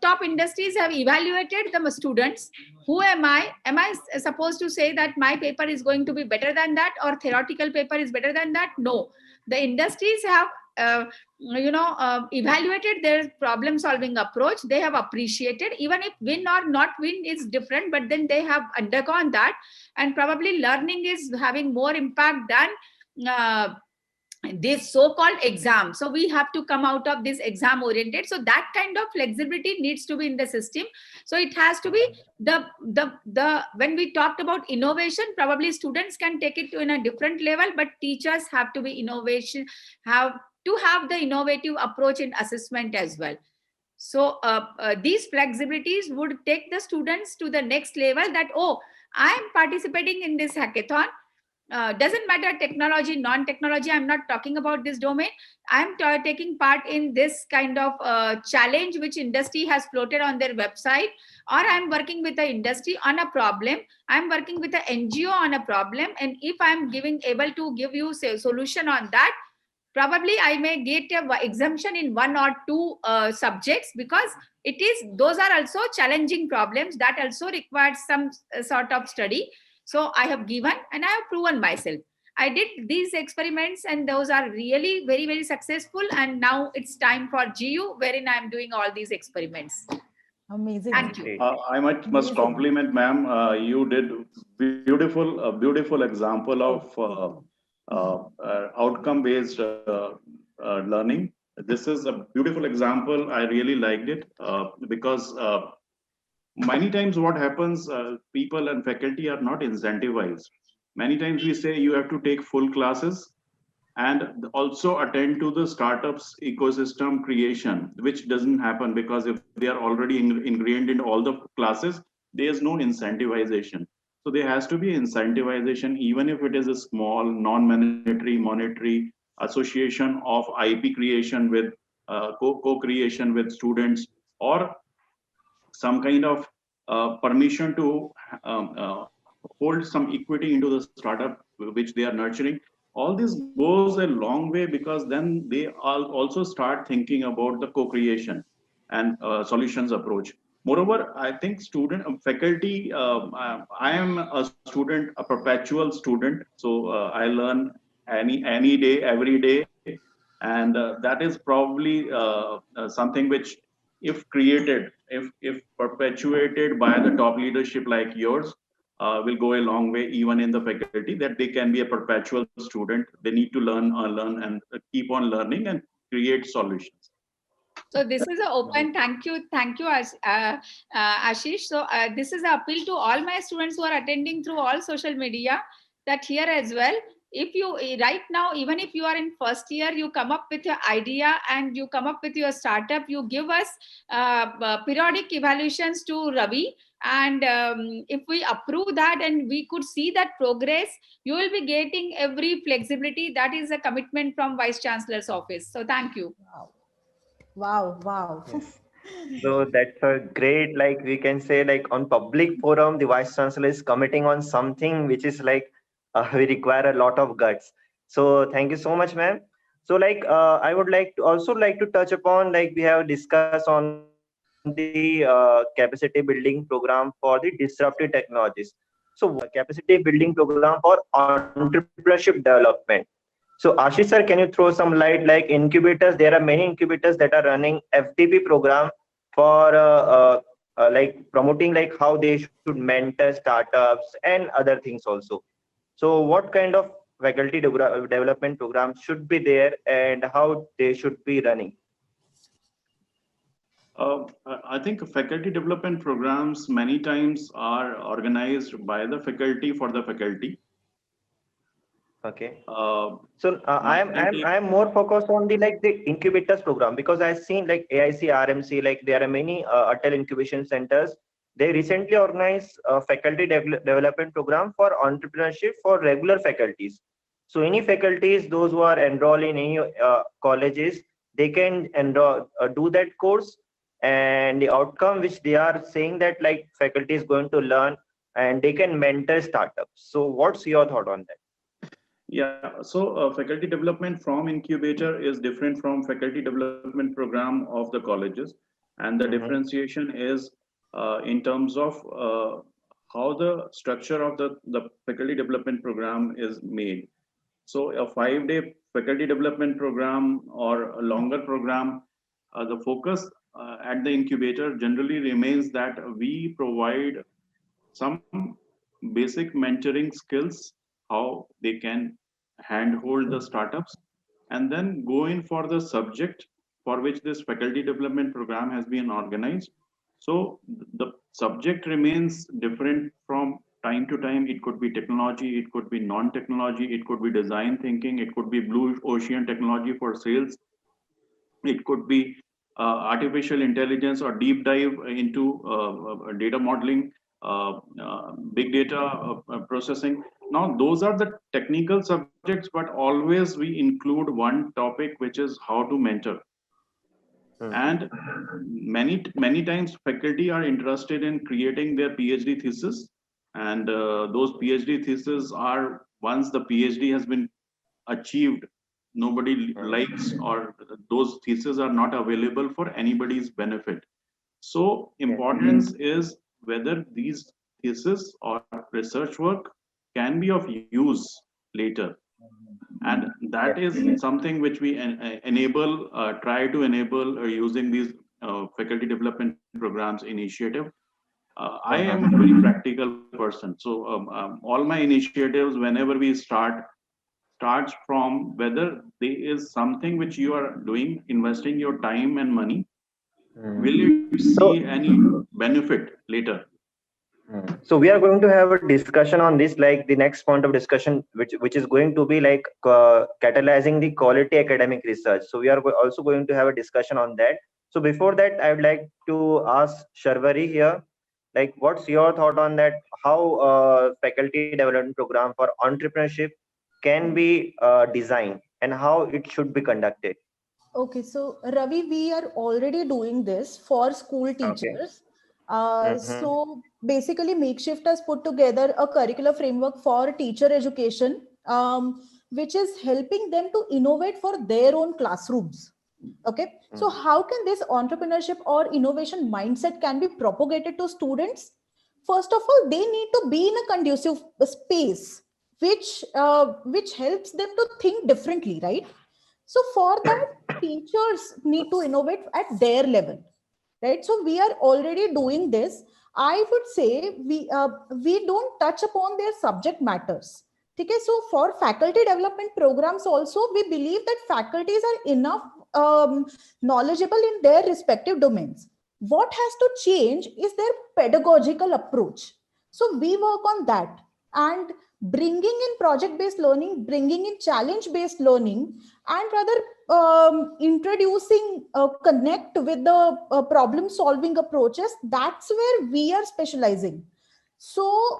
top industries have evaluated the students, who am I? Am I supposed to say that my paper is going to be better than that, or theoretical paper is better than that? No. The industries have evaluated their problem solving approach. They have appreciated, even if win or not win is different, but then they have undergone that, and probably learning is having more impact than this so-called exam. So we have to come out of this exam oriented. So that kind of flexibility needs to be in the system. So it has to be when we talked about innovation, probably students can take it to in a different level, but teachers have to be have the innovative approach in assessment as well. So these flexibilities would take the students to the next level, that, oh, I am participating in this hackathon. Doesn't matter technology, non-technology, I'm not talking about this domain. I'm taking part in this kind of challenge which industry has floated on their website, or I'm working with the industry on a problem. I'm working with the NGO on a problem, and if I'm able to give you a solution on that, probably I may get an exemption in 1 or 2 subjects, because those are also challenging problems that also require some sort of study. So I have given and I have proven myself. I did these experiments and those are really very, very successful. And now it's time for GU, wherein I'm doing all these experiments. Amazing. Thank you. I must compliment, ma'am. You did a beautiful example of outcome-based learning. This is a beautiful example. I really liked it because many times what happens, people and faculty are not incentivized. Many times we say you have to take full classes and also attend to the startups ecosystem creation, which doesn't happen because if they are already ingrained in all the classes, there's no incentivization. So there has to be incentivization, even if it is a small non-monetary association of IP creation with co-creation with students, or some kind of permission to hold some equity into the startup which they are nurturing. All this goes a long way, because then they also start thinking about the co-creation and solutions approach. Moreover, I think faculty, I am a student, a perpetual student. So I learn any day, every day. And that is probably something which, if created, if perpetuated by the top leadership like yours, will go a long way, even in the faculty, that they can be a perpetual student. They need to learn and keep on learning and create solutions. So this is an open, thank you, Ashish. So this is an appeal to all my students who are attending through all social media, that here as well, if you right now, even if you are in first year, you come up with your idea and you come up with your startup, you give us periodic evaluations to Ravi. And if we approve that and we could see that progress, you will be getting every flexibility. That is a commitment from Vice Chancellor's office. So thank you. Wow. Yes. So that's a great, like we can say, like on public forum, the Vice Chancellor is committing on something which is like we require a lot of guts. So thank you so much, ma'am. So like I would like to also like to touch upon, like we have discussed on the capacity building program for the disruptive technologies. So capacity building program for entrepreneurship development. So Ashish sir, can you throw some light, like incubators? There are many incubators that are running FDP program for like promoting like how they should mentor startups and other things also. So what kind of faculty development programs should be there and how they should be running? I think faculty development programs many times are organized by the faculty for the faculty. Okay. Uh, So I can take I'm more focused on the incubators program, because I've seen like AIC, RMC, like there are many Atal incubation centers. They recently organized a faculty development program for entrepreneurship for regular faculties. So any faculties, those who are enrolled in any colleges, they can enroll, do that course, and the outcome which they are saying that like faculty is going to learn, and they can mentor startups. So what's your thought on that? Yeah, so faculty development from incubator is different from faculty development program of the colleges, and the Mm-hmm. differentiation is in terms of how the structure of the faculty development program is made. So a 5-day faculty development program or a longer program, the focus at the incubator generally remains that we provide some basic mentoring skills, how they can handhold the startups, and then go in for the subject for which this faculty development program has been organized. So the subject remains different from time to time. It could be technology, it could be non-technology, it could be design thinking, it could be blue ocean technology for sales, it could be artificial intelligence or deep dive into data modeling, big data processing. Now, those are the technical subjects, but always we include one topic, which is how to mentor. And many times faculty are interested in creating their PhD thesis, and those PhD theses are, once the PhD has been achieved, nobody likes, or those theses are not available for anybody's benefit. So Yes. importance is whether these thesis or research work can be of use later, and that Yes. is something which we enable, try to enable using these faculty development programs initiative. I am a very practical person, so all my initiatives, whenever we starts from whether there is something which you are doing, investing your time and money, will it So, see any benefit later? so we are going to have a discussion on this, like the next point of discussion, which is going to be like catalyzing the quality academic research. So we are also going to have a discussion on that. So before that, I would like to ask Sharvari here, like what's your thought on that? How faculty development program for entrepreneurship can be designed, and how it should be conducted? Okay, so Ravi, we are already doing this for school Okay. teachers. Mm-hmm. So basically, Makeshift has put together a curricular framework for teacher education, which is helping them to innovate for their own classrooms. Okay, so how can this entrepreneurship or innovation mindset can be propagated to students? First of all, they need to be in a conducive space, which helps them to think differently, right? So for that, teachers need to innovate at their level, right? So we are already doing this. I would say we don't touch upon their subject matters. Okay, so for faculty development programs also, we believe that faculties are enough knowledgeable in their respective domains. What has to change is their pedagogical approach. So we work on that, and bringing in project-based learning, bringing in challenge-based learning, and rather introducing connect with the problem solving approaches, that's where we are specializing. So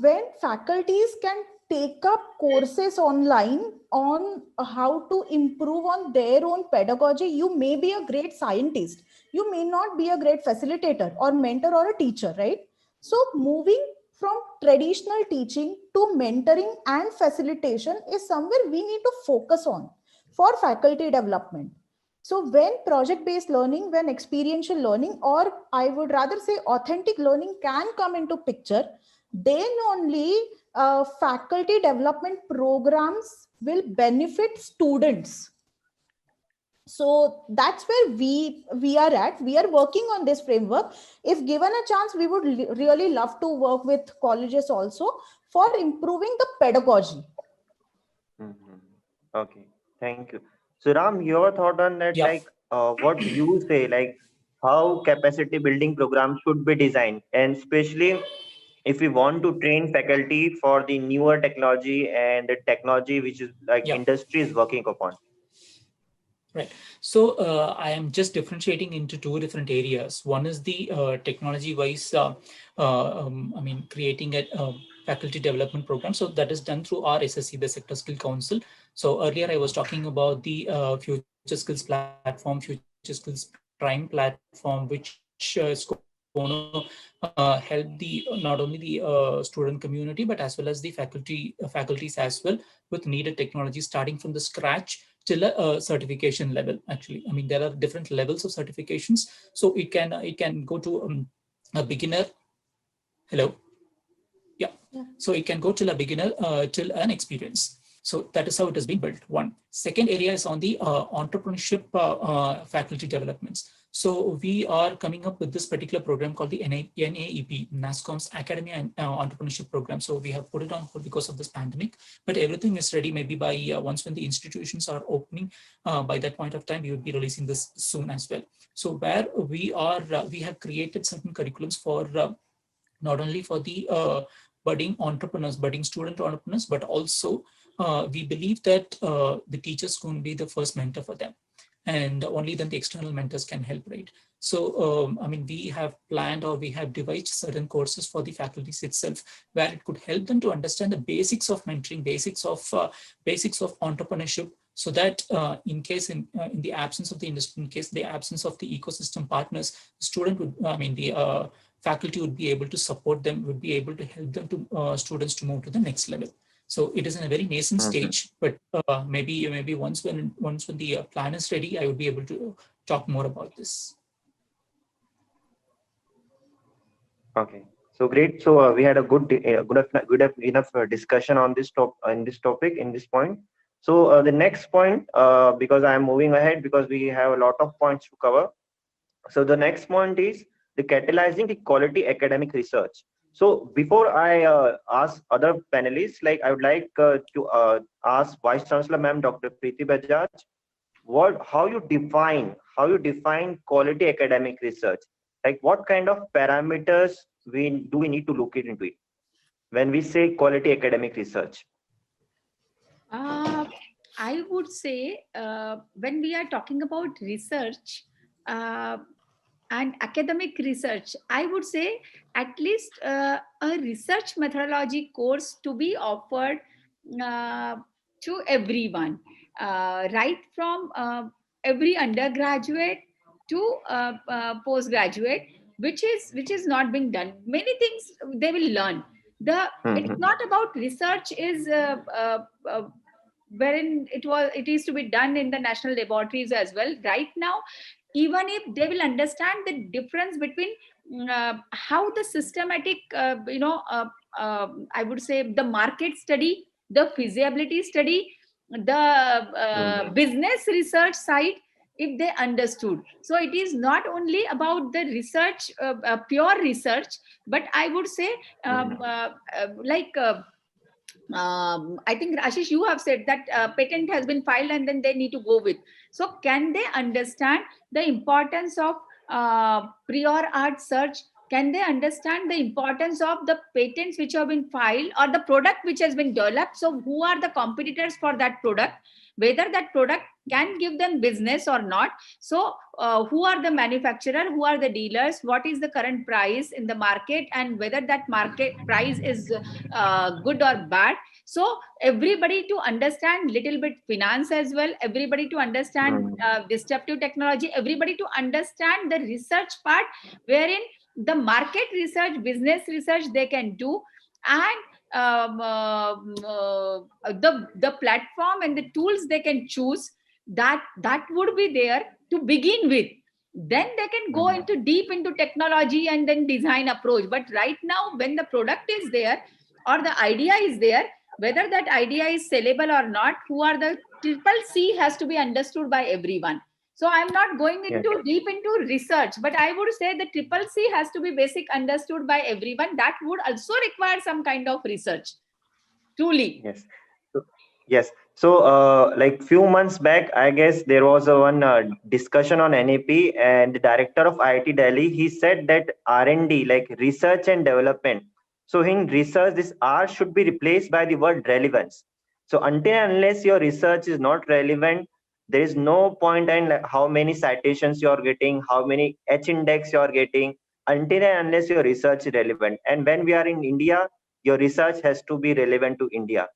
when faculties can take up courses online on how to improve on their own pedagogy, you may be a great scientist, you may not be a great facilitator or mentor or a teacher, right? So moving from traditional teaching to mentoring and facilitation is somewhere we need to focus on for faculty development. So when project-based learning, when experiential learning, or I would rather say authentic learning can come into picture, then only faculty development programs will benefit students. So that's where we are at. We are working on this framework. If given a chance, we would really love to work with colleges also for improving the pedagogy. Okay, thank you. So Ram, your thought on that, Yeah. like what you say, like how capacity building programs should be designed, and especially if we want to train faculty for the newer technology and the technology which is like Yeah. industry is working upon. Right. So I am just differentiating into two different areas. One is the technology-wise, I mean, creating a faculty development program. So that is done through our SSC, the Sector Skill Council. So earlier I was talking about the Future Skills platform, Future Skills Prime platform, which is going to help the not only the student community but as well as the faculties as well with needed technology, starting from the scratch till a certification level. Actually, I mean, there are different levels of certifications. So it can go to a beginner. Hello. Yeah. So it can go till a beginner till an experience. So that is how it has been built. One. Second area is on the entrepreneurship faculty developments. So we are coming up with this particular program called the NAEP, NASSCOM's Academy and Entrepreneurship Program. So we have put it on hold because of this pandemic, but everything is ready. Maybe by once when the institutions are opening, by that point of time, we will be releasing this soon as well. So where we are, we have created certain curriculums for not only for the budding entrepreneurs, budding student entrepreneurs, but also we believe that the teachers can be the first mentor for them, and only then the external mentors can help, right? So, I mean, we have planned or we have devised certain courses for the faculties itself, where it could help them to understand the basics of mentoring, basics of entrepreneurship, so that in case in the absence of the industry, in case the absence of the ecosystem partners, the student would, I mean, the faculty would be able to support them, would be able to help them to students to move to the next level. So it is in a very nascent stage, but maybe once when the plan is ready, I would be able to talk more about this. Okay, so great. So we had a good enough discussion on this topic in this point. So the next point, because I am moving ahead because we have a lot of points to cover. So the next point is the catalyzing the quality academic research. So before I ask other panelists, like I would like to ask Vice Chancellor Ma'am Dr. Preeti Bajaj, how you define quality academic research? Like what kind of parameters we need to look into it when we say quality academic research? I would say when we are talking about research and academic research, I would say at least a research methodology course to be offered to everyone, right from every undergraduate to postgraduate, which is not being done. Many things they will learn. It's not about research is wherein it is to be done in the national laboratories as well. Right now, even if they will understand the difference between how the systematic, I would say the market study, the feasibility study, the business research side, if they understood. So it is not only about the research, pure research, but I would say I think Ashish, you have said that patent has been filed and then they need to go with. So can they understand the importance of prior art search? Can they understand the importance of the patents which have been filed or the product which has been developed? So who are the competitors for that product? Whether that product can give them business or not. So who are the manufacturer, who are the dealers, what is the current price in the market, and whether that market price is good or bad. So everybody to understand little bit finance as well, everybody to understand disruptive technology, everybody to understand the research part, wherein the market research, business research they can do, and the platform and the tools they can choose, that would be there to begin with. Then they can go into deep into technology and then design approach. But right now, when the product is there or the idea is there, whether that idea is sellable or not, who are the CCC has to be understood by everyone. So I'm not going into deep into research, but I would say the CCC has to be basic understood by everyone. That would also require some kind of research. Truly. Yes. So, yes. So, like few months back, I guess there was a one discussion on NAP, and the director of IIT Delhi, he said that R&D, like research and development. So in research, this R should be replaced by the word relevance. So until and unless your research is not relevant, there is no point in like how many citations you are getting, how many H index you are getting, until and unless your research is relevant. And when we are in India, your research has to be relevant to India.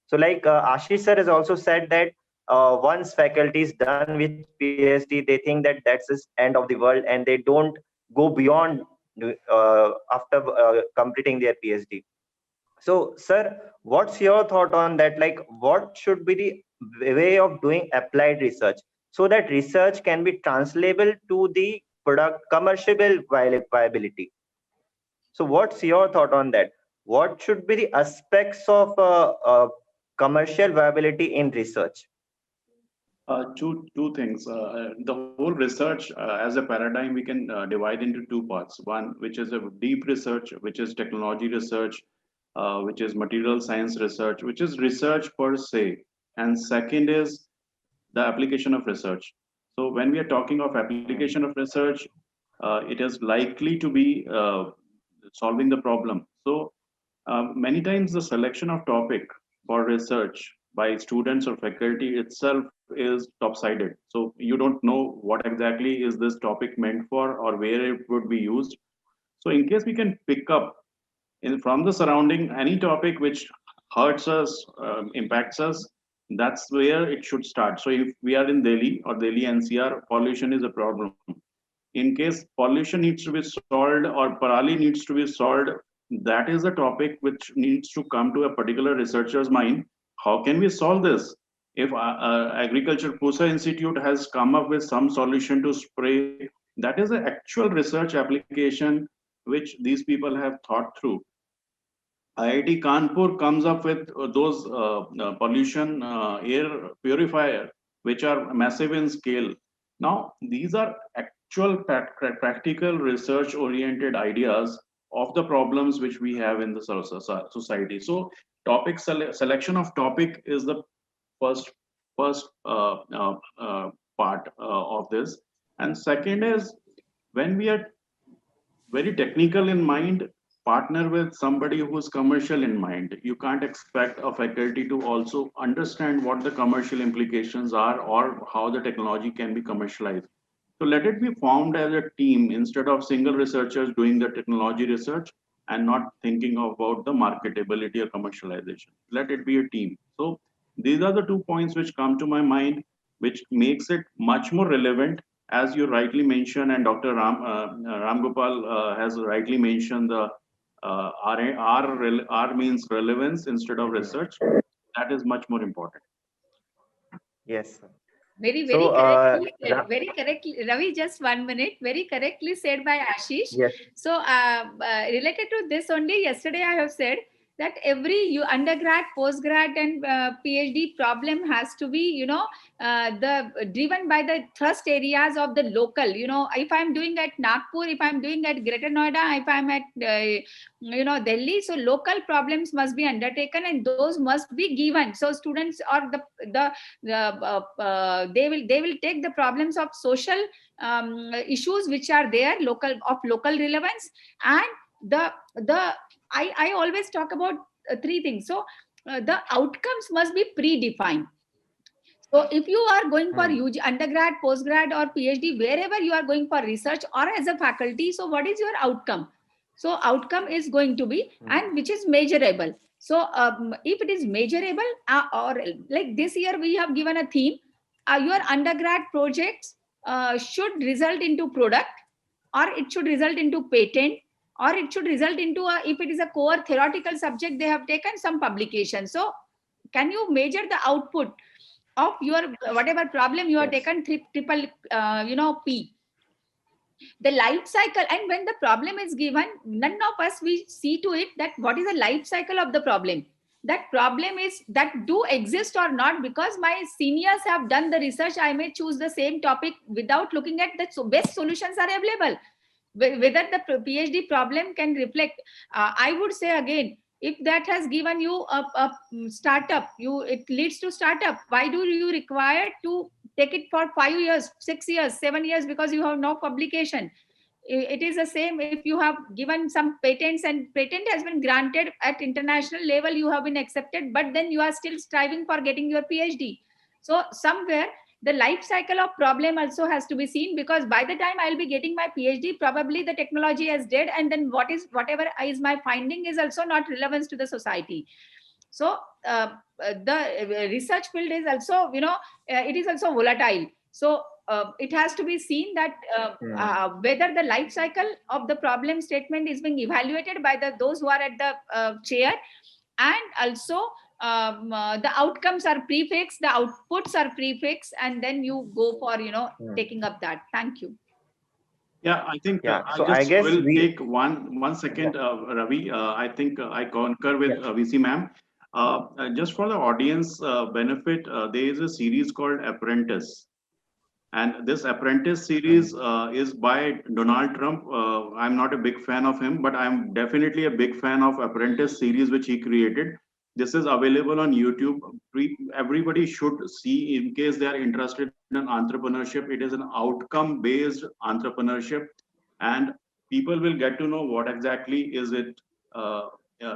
So like Ashish sir has also said that once faculty is done with PhD, they think that that's the end of the world and they don't go beyond after completing their PhD. So sir, what's your thought on that? Like what should be the way of doing applied research so that research can be translatable to the product commercial viability? So what's your thought on that? What should be the aspects of commercial viability in research? Two things. The whole research as a paradigm we can divide into two parts. One, which is a deep research, which is technology research, which is material science research, which is research per se. And second is the application of research. So when we are talking of application of research, it is likely to be solving the problem. So many times the selection of topic for research by students or faculty itself is top-sided. So you don't know what exactly is this topic meant for or where it would be used. So in case we can pick up from the surrounding any topic which hurts us, impacts us, that's where it should start. So if we are in Delhi or Delhi NCR, pollution is a problem. In case pollution needs to be solved or Parali needs to be solved, that is a topic which needs to come to a particular researcher's mind. How can we solve this? If Agriculture Pusa Institute has come up with some solution to spray, that is an actual research application which these people have thought through. IIT Kanpur comes up with those pollution air purifier, which are massive in scale. Now, these are actual practical research oriented ideas of the problems which we have in the society. So, selection of topic is the first part of this, and second is when we are very technical in mind, partner with somebody who's commercial in mind. You can't expect a faculty to also understand what the commercial implications are or how the technology can be commercialized. So let it be formed as a team instead of single researchers doing the technology research and not thinking about the marketability or commercialization. Let it be a team. So these are the 2 points which come to my mind, which makes it much more relevant, as you rightly mentioned, and Dr. Ram Gopal has rightly mentioned the R means relevance instead of research. That is much more important. Yes. Very So, correctly said. Very correctly, Ravi. Just 1 minute. Very correctly said by Ashish. yes. So, related to this only, yesterday I have said that every undergrad, postgrad, and PhD problem has to be, driven by the thrust areas of the local. If I'm doing at Nagpur, if I'm doing at Greater Noida, if I'm at Delhi, so local problems must be undertaken and those must be given. So students or they will take the problems of social issues which are there, local relevance, and I always talk about 3 things. So the outcomes must be predefined. So if you are going for UG, undergrad, postgrad, or PhD, wherever you are going for research or as a faculty, so what is your outcome? So outcome is going to be, and which is measurable. So if it is measurable, or like this year we have given a theme, your undergrad projects should result into product, or it should result into patent, or it should result into if it is a core theoretical subject, they have taken some publication. So can you measure the output of your whatever problem you have taken triple P? The life cycle, and when the problem is given, none of us we see to it that what is the life cycle of the problem. That problem is that do exist or not, because my seniors have done the research, I may choose the same topic without looking at the best solutions are available. Whether the PhD problem can reflect, I would say again, If that has given you a startup, it leads to startup. Why do you require to take it for 5 years, 6 years, 7 years, because you have no publication? It is the same if you have given some patents and patent has been granted at international level, you have been accepted, but then you are still striving for getting your PhD. So somewhere the life cycle of problem also has to be seen, because by the time I'll be getting my PhD, probably the technology is dead, and then whatever is my finding is also not relevant to the society. So the research field is also, it is also volatile. So it has to be seen that whether the life cycle of the problem statement is being evaluated by those who are at the chair, and also the outcomes are prefixed, the outputs are prefixed, and then you go for taking up that. Thank you. Yeah, I think Yeah, I so I just guess will we, take one second, Ravi. I think I concur with VC ma'am. Just for the audience benefit, there is a series called Apprentice. And this Apprentice series is by Donald Trump. I'm not a big fan of him, but I'm definitely a big fan of Apprentice series, which he created. This is available on YouTube. Everybody should see in case they are interested in entrepreneurship. It is an outcome-based entrepreneurship, and people will get to know what exactly is it.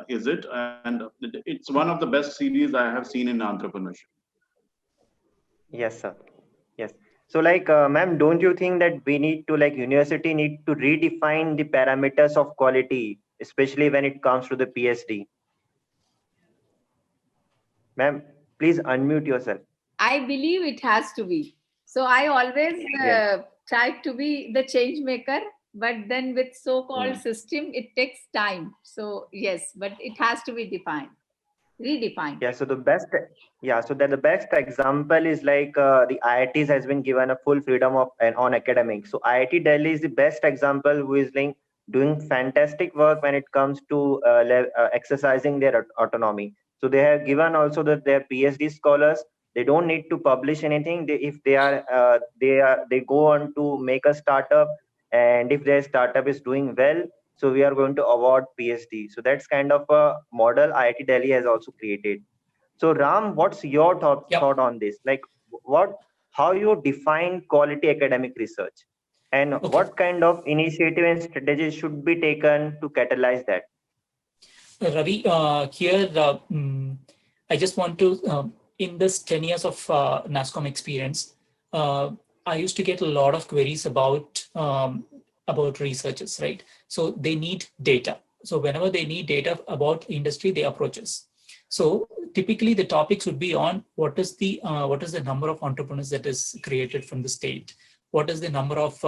Is it? And it's one of the best series I have seen in entrepreneurship. yes, sir. Yes. So like, ma'am, don't you think that we need to, like, university need to redefine the parameters of quality, especially when it comes to the PhD? Ma'am, please unmute yourself. I believe it has to be. So I always Yes. try to be the change maker, but then with so-called system, it takes time. So yes, but it has to be redefined. Yeah, so the best, yeah, so that the best example is like the IITs has been given a full freedom of and on academics. So IIT Delhi is the best example who is like doing fantastic work when it comes to exercising their autonomy. So they have given also that their PhD scholars, they don't need to publish anything. If they go on to make a startup, and if their startup is doing well, so we are going to award PhD. So that's kind of a model IIT Delhi has also created. So Ram, what's your thought on this? Like, how you define quality academic research, and what kind of initiative and strategies should be taken to catalyze that? Ravi, here I just want to, in this 10 years of NASSCOM experience, I used to get a lot of queries about researchers, right? So they need data. So whenever they need data about industry, they approach us. So typically the topics would be on what is the number of entrepreneurs that is created from the state, what is the number of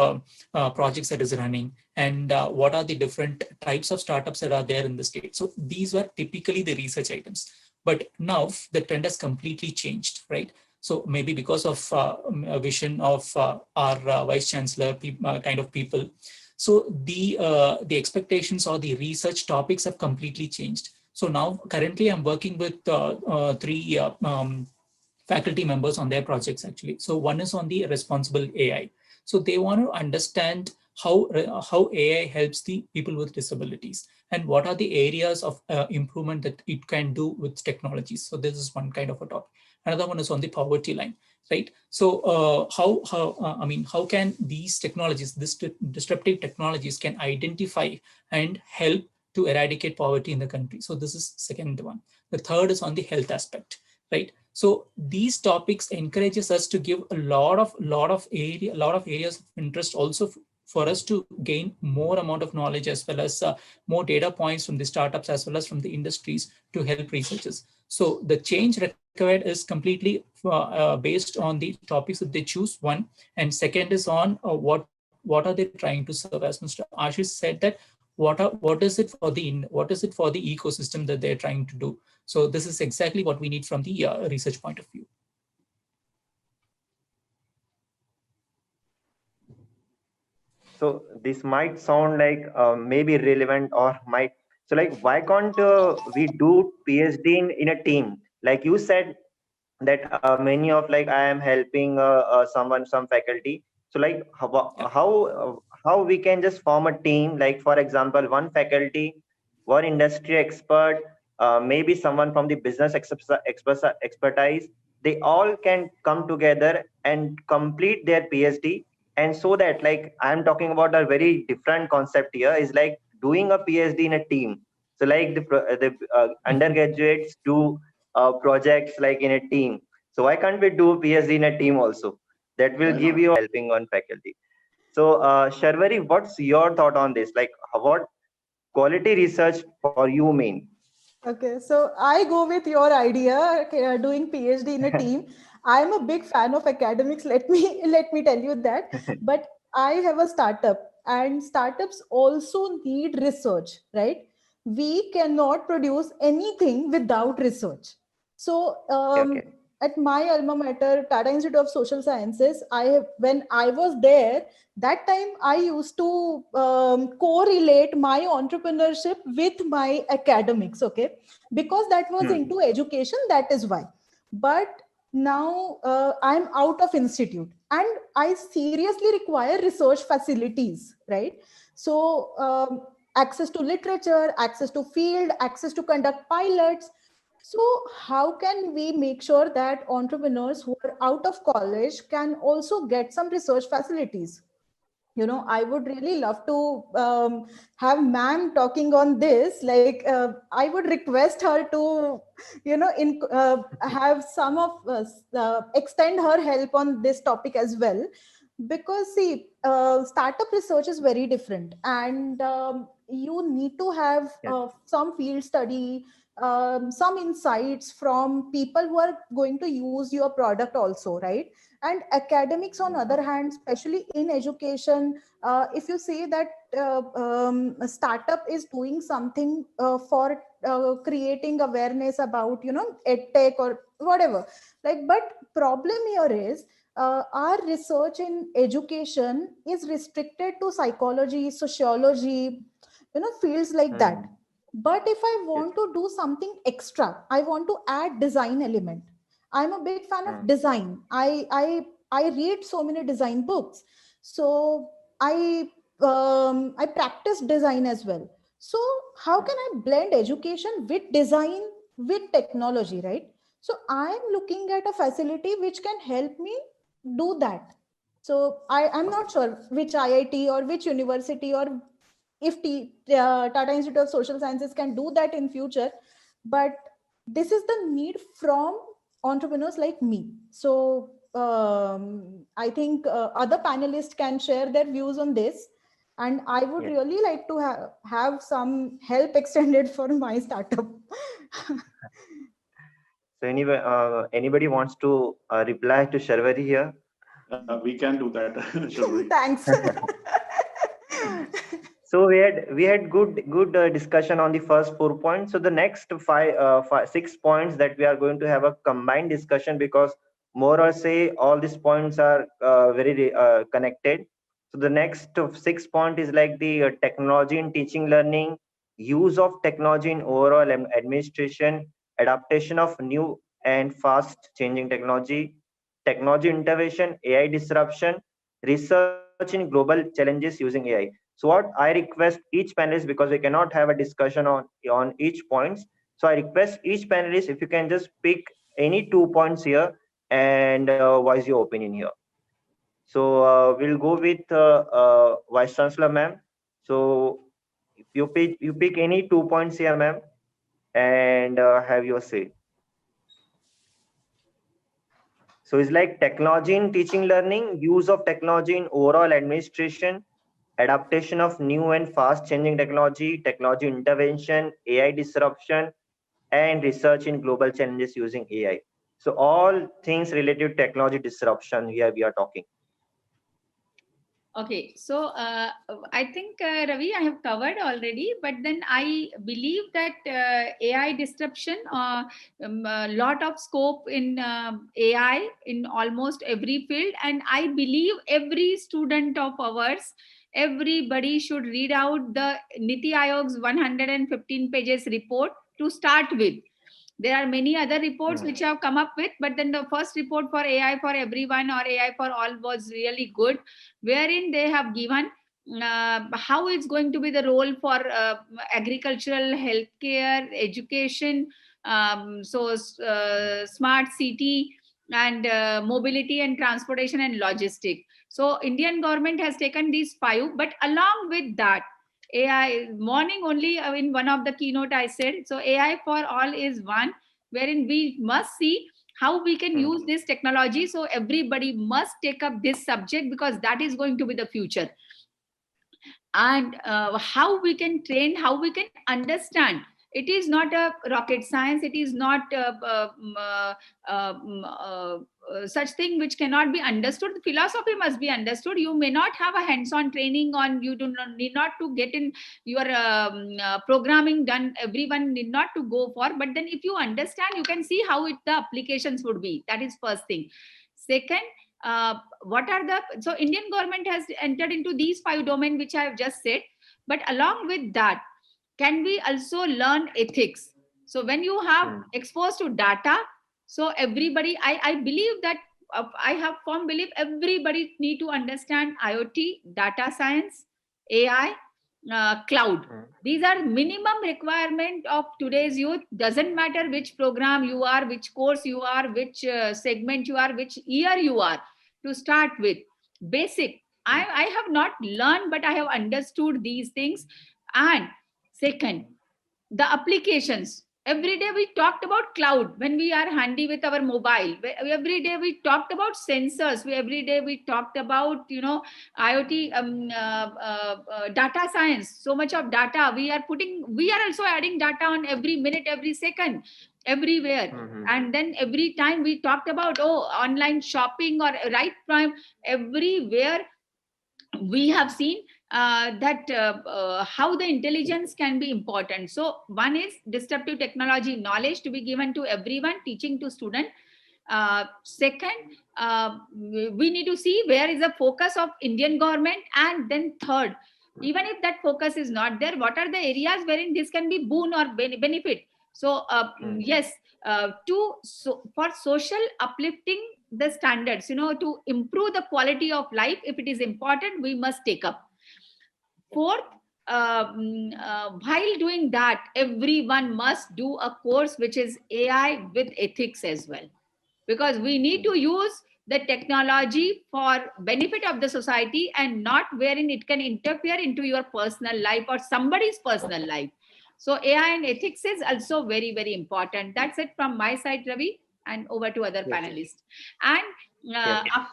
projects that is running, and what are the different types of startups that are there in the state. So these were typically the research items. But now the trend has completely changed, right? So maybe because of a vision of our vice chancellor kind of people. So the expectations or the research topics have completely changed. So now currently I'm working with 3 faculty members on their projects actually. So one is on the responsible AI. So they want to understand how AI helps the people with disabilities and what are the areas of improvement that it can do with technologies. So this is one kind of a topic. Another one is on the poverty line, right? So how can these technologies, this disruptive technologies, can identify and help to eradicate poverty in the country? So this is second one. The third is on the health aspect, right? So these topics encourages us to give a lot of areas of interest also for us to gain more amount of knowledge, as well as more data points from the startups as well as from the industries to help researchers. So the change required is completely based on the topics that they choose, one, and second is on what are they trying to serve. As Mr. Ashish said, that what is it for the ecosystem that they're trying to do. So this is exactly what we need from the research point of view. So this might sound like maybe relevant or might. So like, why can't we do PhD in a team? Like you said that many of like I am helping some faculty. So like how we can just form a team? Like for example, one faculty, one industry expert, maybe someone from the business expertise, they all can come together and complete their PhD. And so that, like, I'm talking about a very different concept here, is like doing a PhD in a team. So like the undergraduates do projects like in a team. So why can't we do PhD in a team also? That will Why give not? you helping on faculty. So Sharvari, what's your thought on this? Like, what quality research for you mean? Okay, so I go with your idea, okay, doing PhD in a team. I'm a big fan of academics. Let me tell you that. But I have a startup, and startups also need research, right? We cannot produce anything without research. So Okay. at my alma mater, Tata Institute of Social Sciences, when I was there, that time I used to correlate my entrepreneurship with my academics, okay, because that was into education, that is why. But now I'm out of institute and I seriously require research facilities, right? So access to literature, access to field, access to conduct pilots. So how can we make sure that entrepreneurs who are out of college can also get some research facilities? I would really love to have ma'am talking on this. Like, I would request her to, have some of us extend her help on this topic as well. Because see, startup research is very different, and you need to have Yes. some field study, some insights from people who are going to use your product also, right? And academics on other hand, especially in education, if you say that a startup is doing something for creating awareness about edtech or whatever, like, but problem here is our research in education is restricted to psychology, sociology, fields like that. But if I Yes. want to do something extra, I want to add design element. I'm a big fan of design. I read so many design books. So I practice design as well. So how can I blend education with design with technology, right? So I'm looking at a facility which can help me do that. So I'm not sure which IIT or which university, or if Tata Institute of Social Sciences can do that in future, but this is the need from entrepreneurs like me. So I think other panelists can share their views on this, and I would Yes. really like to have some help extended for my startup. So anybody wants to reply to Sharvari here? We can do that, Sharvari. Thanks. So we had good discussion on the first 4 points. So the next 6 points that we are going to have a combined discussion, because more or say all these points are very connected. So the next 6 point is like the technology in teaching learning, use of technology in overall administration, adaptation of new and fast changing technology, technology intervention, AI disruption, research in global challenges using AI. So what I request each panelist, because we cannot have a discussion on each points. So I request each panelist, if you can just pick any 2 points here and voice your opinion here. So we'll go with Vice Chancellor, ma'am. So you pick any 2 points here, ma'am, and have your say. So it's like technology in teaching learning, use of technology in overall administration, adaptation of new and fast changing technology, technology intervention, AI disruption, and research in global challenges using AI. So all things related to technology disruption here we are talking. Okay, so I think Ravi, I have covered already, but then I believe that AI disruption, a lot of scope in AI in almost every field, and I believe every student of ours, everybody should read out the Niti Aayog's 115 pages report to start with. There are many other reports which have come up with, but then the first report for AI for everyone or AI for all was really good, wherein they have given how it's going to be the role for agricultural, healthcare, education, smart city, and mobility and transportation and logistic. So Indian government has taken these 5, but along with that, AI, morning only in one of the keynote I said, so AI for all is one, wherein we must see how we can use this technology. So everybody must take up this subject, because that is going to be the future. And how we can train, how we can understand. It is not a rocket science. It is not such thing which cannot be understood. The philosophy must be understood. You may not have a hands-on training on, you do not need not to get in your programming done. Everyone need not to go for, but then if you understand, you can see how the applications would be. That is first thing. Second, what are the, so Indian government has entered into these 5 domains which I have just said, but along with that, can we also learn ethics? So when you have exposed to data, so everybody, I believe that I have firm belief everybody need to understand IoT, data science, AI, cloud. These are minimum requirement of today's youth. Doesn't matter which program you are, which course you are, which segment you are, which year you are. To start with, basic. I have not learned, but I have understood these things. And second, the applications. Every day we talked about cloud when we are handy with our mobile. Every day we talked about sensors. Every day we talked about, IoT, data science. So much of data we are putting. We are also adding data on every minute, every second, everywhere. And then every time we talked about online shopping or right prime. Everywhere we have seen that how the intelligence can be important. So one is disruptive technology knowledge to be given to everyone, teaching to student. Second, we need to see where is the focus of Indian government. And then third, even if that focus is not there, what are the areas wherein this can be boon or benefit? So yes, for social uplifting the standards, to improve the quality of life, if it is important, we must take up. Fourth, while doing that, everyone must do a course which is AI with ethics as well, because we need to use the technology for benefit of the society and not wherein it can interfere into your personal life or somebody's personal life. So AI and ethics is also very, very important. That's it from my side, Ravi, and over to other panelists. And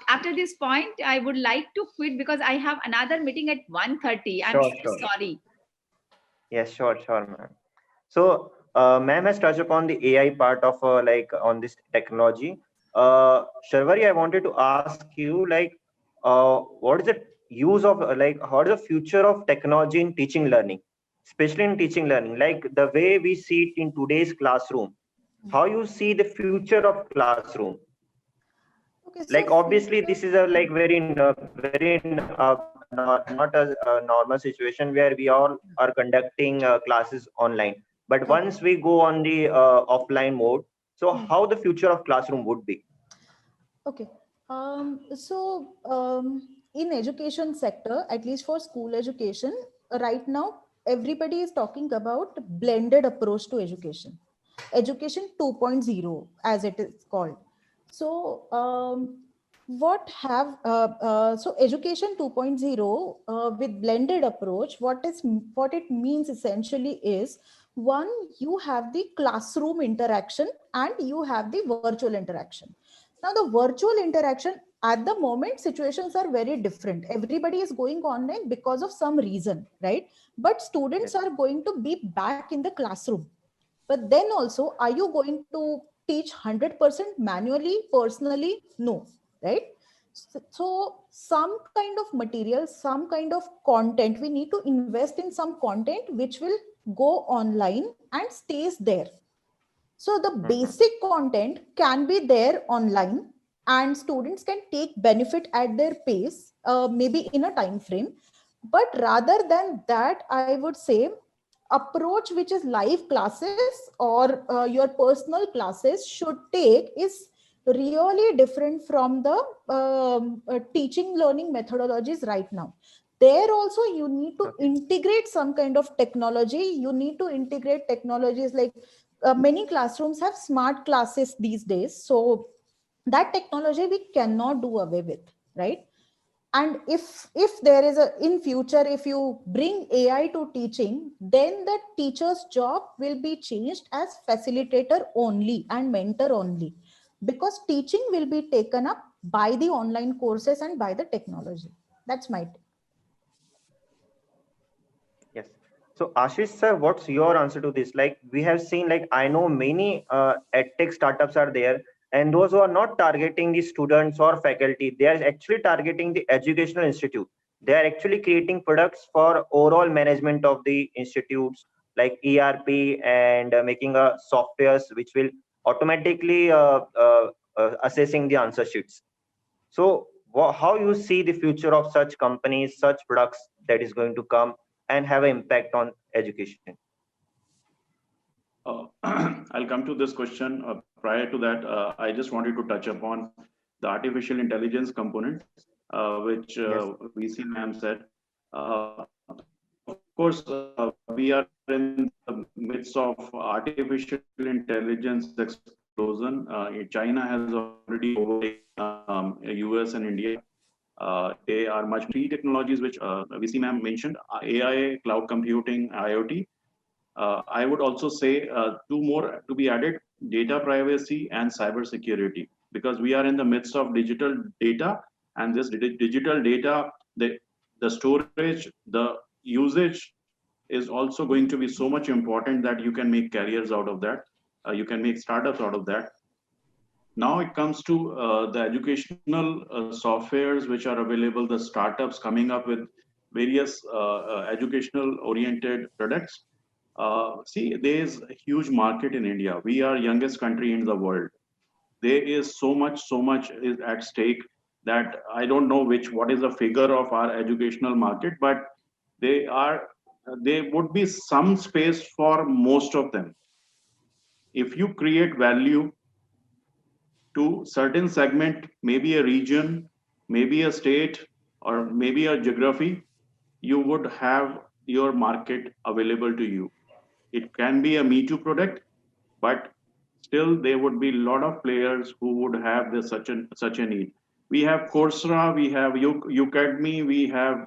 after this point, I would like to quit because I have another meeting at 1:30. I'm so sorry. Yes, sure, ma'am. So, ma'am has touched upon the AI part of on this technology. Sharvari, I wanted to ask you what is the use of what is the future of technology in teaching learning, especially in teaching learning, like the way we see it in today's classroom. How you see the future of classroom? Okay, so obviously this is a not a normal situation where we all are conducting classes online. But once we go on the offline mode, so how the future of classroom would be? Okay. In education sector, at least for school education, right now, everybody is talking about blended approach to education. Education 2.0, as it is called. So, so education 2.0 with blended approach, what it means essentially is, one, you have the classroom interaction and you have the virtual interaction. Now, the virtual interaction, at the moment, situations are very different. Everybody is going online because of some reason, right? But students are going to be back in the classroom. But then also, are you going to teach 100% manually, personally? No, right? So some kind of material, some kind of content, we need to invest in some content which will go online and stays there. So the basic content can be there online and students can take benefit at their pace, maybe in a time frame. But rather than that, I would say approach which is live classes or your personal classes should take is really different from the teaching learning methodologies right now. there also you need to integrate some kind of technology. You need to integrate technologies like many classrooms have smart classes these days. So that technology we cannot do away with, right? And if there is a, in future, if you bring AI to teaching, then the teacher's job will be changed as facilitator only and mentor only, because teaching will be taken up by the online courses and by the technology. That's my take. Yes. So Ashish sir, what's your answer to this? Like we have seen, like I know many edtech startups are there, and those who are not targeting the students or faculty, they are actually targeting the educational institute. They are actually creating products for overall management of the institutes, like ERP, and making a softwares which will automatically assessing the answer sheets. So how you see the future of such companies, such products that is going to come and have an impact on education? I'll come to this question. Prior to that, I just wanted to touch upon the artificial intelligence component, which VC ma'am said. Of course, we are in the midst of artificial intelligence explosion. China has already overtaken US and India. They are much three technologies which VC ma'am mentioned: AI, cloud computing, IoT. I would also say two more to be added: data privacy and cyber security, because we are in the midst of digital data, and this digital data, the storage, the usage is also going to be so much important that you can make careers out of that. You can make startups out of that. Now it comes to the educational softwares which are available, the startups coming up with various educational oriented products. See, there is a huge market in India. We are youngest country in the world. There is so much is at stake that I don't know what is the figure of our educational market, but there would be some space for most of them. If you create value to certain segment, maybe a region, maybe a state, or maybe a geography, you would have your market available to you. It can be a Me Too product, but still there would be a lot of players who would have such a need. We have Coursera, we have Udemy, we have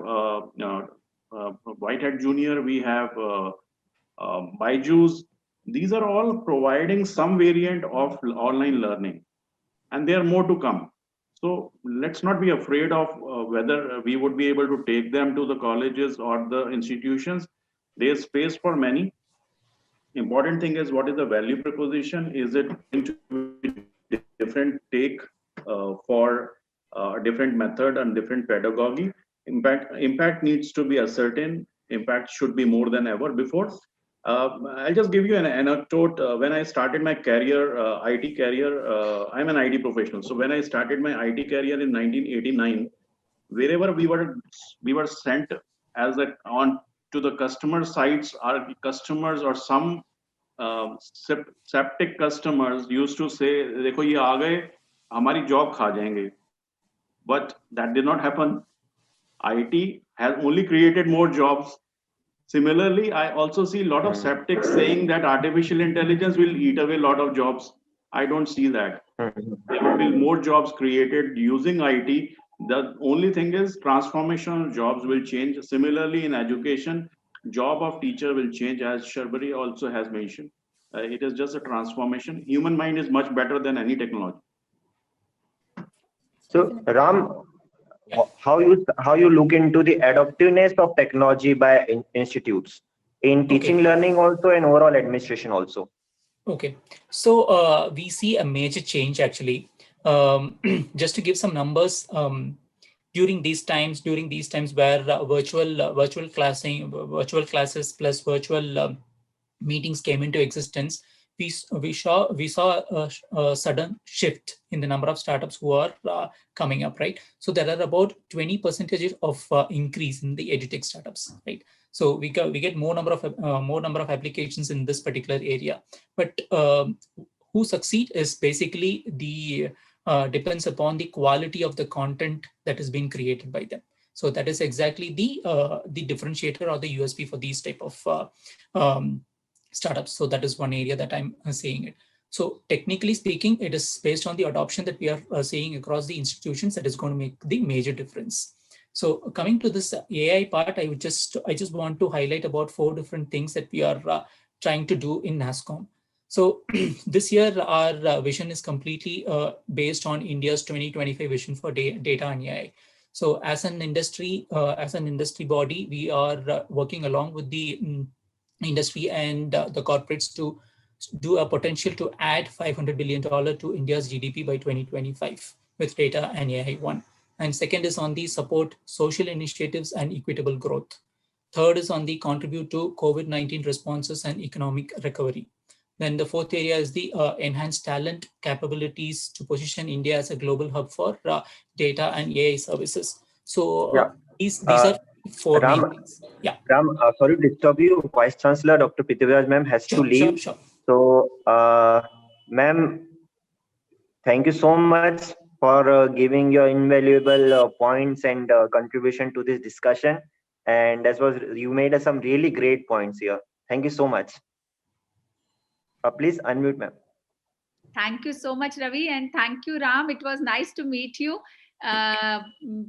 Whitehead Junior, we have Byju's. These are all providing some variant of online learning, and there are more to come. So let's not be afraid of whether we would be able to take them to the colleges or the institutions. There's space for many. Important thing is, what is the value proposition? Is it going to be different take for different method and different pedagogy? Impact needs to be ascertained. Impact should be more than ever before. I'll just give you an anecdote. When I started my career, IT career, I'm an IT professional. So when I started my IT career in 1989, wherever we were sent as on to the customer sites, our customers or some septic customers used to say, "Dekho ye aa gaye, hamari job kha jayenge." But that did not happen. IT has only created more jobs. Similarly, I also see a lot of septics saying that artificial intelligence will eat away a lot of jobs. I don't see that. There will be more jobs created using IT. The only thing is, transformation of jobs will change. Similarly, in education, job of teacher will change, as Sharbari also has mentioned. It is just a transformation. Human mind is much better than any technology. So Ram, how you look into the adaptiveness of technology by institutes in teaching, learning also, and overall administration also? Okay, so we see a major change actually. Just to give some numbers, during these times where virtual classes plus virtual meetings came into existence, we saw a sudden shift in the number of startups who are coming up, right? So there are about 20% of increase in the edutech startups, right? So we get more number of applications in this particular area, but who succeed is basically the depends upon the quality of the content that is being created by them. So that is exactly the differentiator or the USP for these type of startups. So that is one area that I'm saying it. So technically speaking, it is based on the adoption that we are seeing across the institutions that is going to make the major difference. So coming to this AI part, I just want to highlight about 4 different things that we are trying to do in NASSCOM. So this year, our vision is completely based on India's 2025 vision for data and AI. So as an industry body, we are working along with the industry and the corporates to do a potential to add $500 billion to India's GDP by 2025 with data and AI one. And second is on the support social initiatives and equitable growth. Third is on the contribute to COVID-19 responses and economic recovery. Then the fourth area is the enhanced talent capabilities to position India as a global hub for data and AI services. So these are 4 main things. Yeah. Ram, sorry to disturb you. Vice Chancellor Dr. Prithviraj ma'am has to leave. Sure. So, ma'am, thank you so much for giving your invaluable points and contribution to this discussion. And you made some really great points here. Thank you so much. Please unmute, ma'am. Thank you so much, Ravi, and thank you, Ram. It was nice to meet you.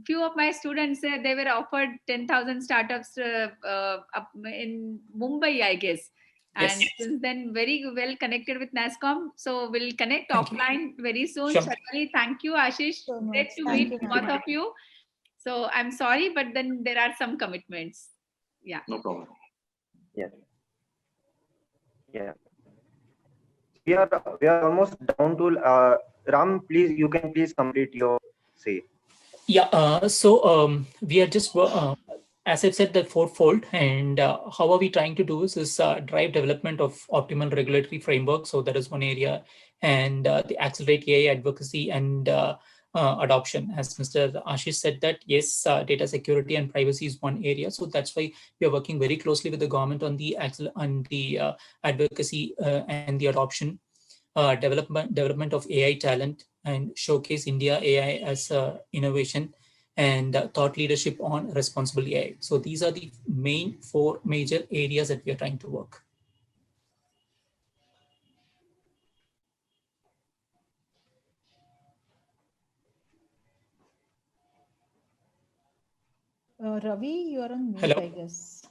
Few of my students they were offered 10,000 startups up in Mumbai, I guess. And since then, very well connected with NASSCOM. So we'll connect offline very soon. Sure. Sharvari, thank you, Ashish. So much. Great to Thank meet you, both of you. So I'm sorry, but then there are some commitments. Yeah. No problem. Yeah. We are almost down to Ram. Please, you can please complete your say. Yeah. So we are just as I've said, that fourfold, and how are we trying to do is drive development of optimal regulatory framework. So that is one area, and the accelerate AI advocacy and adoption. As Mr. Ashish said that, yes, data security and privacy is one area. So that's why we are working very closely with the government on the advocacy and the adoption, development of AI talent, and showcase India AI as innovation and thought leadership on responsible AI. So these are the main 4 major areas that we are trying to work. Ravi, you are on mute, Hello? I guess.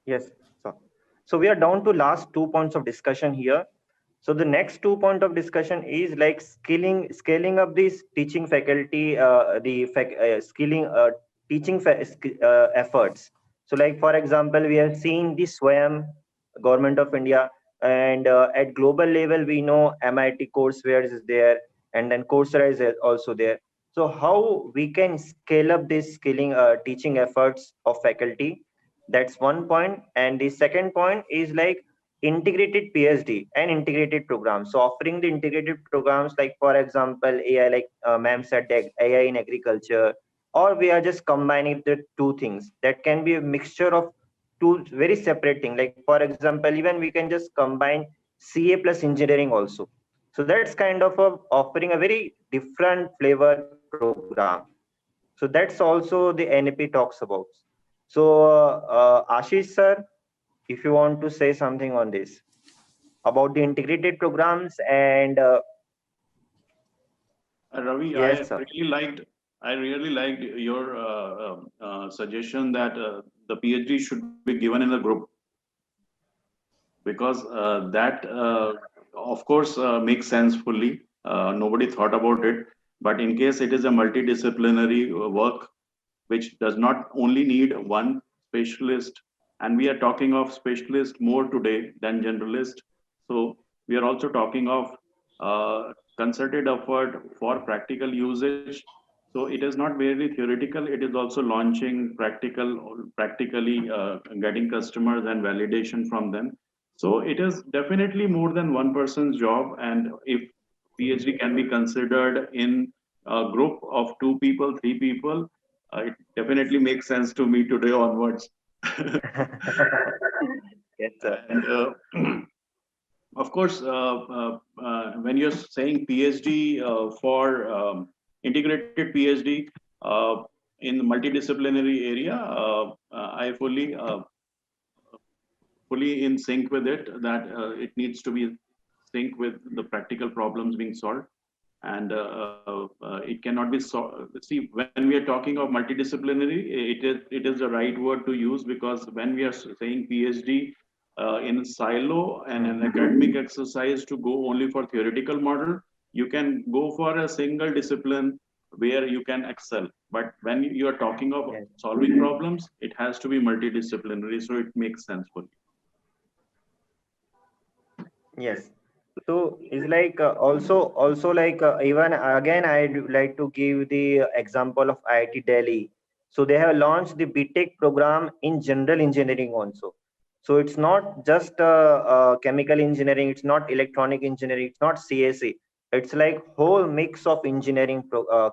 Yes. So we are down to last 2 points of discussion here. So the next 2 point of discussion is like scaling up this teaching faculty, teaching efforts. So like, for example, we have seen the SWAYAM, Government of India, and at global level, we know MIT Courseware is there, and then Coursera is also there. So how we can scale up this teaching efforts of faculty? That's one point. And the second point is like integrated PhD and integrated programs. So offering the integrated programs, like for example, AI, like ma'am said, AI in agriculture, or we are just combining the 2 things. That can be a mixture of 2 very separate things. Like for example, even we can just combine CA plus engineering also. So that's kind of offering a very different flavor program. So that's also the NAP talks about. So Ashish sir, if you want to say something on this about the integrated programs and Ravi, yes, sir. I really liked your suggestion that the PhD should be given in a group, because that of course makes sense fully. Nobody thought about it, but in case it is a multidisciplinary work which does not only need one specialist, and we are talking of specialist more today than generalist. So we are also talking of concerted effort for practical usage. So it is not merely theoretical, it is also launching practically getting customers and validation from them. So it is definitely more than one person's job. And if PhD can be considered in a group of 2 people, 3 people, it definitely makes sense to me today onwards. Yes, sir. And of course, when you're saying PhD for integrated PhD in the multidisciplinary area. I fully in sync with it, that it needs to be sync with the practical problems being solved, and it cannot be see, when we are talking of multidisciplinary, it is the right word to use, because when we are saying PhD in silo and an academic exercise to go only for theoretical model, you can go for a single discipline where you can excel. But when you are talking of Yes. solving problems, it has to be multidisciplinary, so it makes sense for you. Yes. So it's like also like even again I'd like to give the example of IIT Delhi. So they have launched the BTech program in general engineering also. So it's not just chemical engineering, it's not electronic engineering, it's not CSE. It's like whole mix of engineering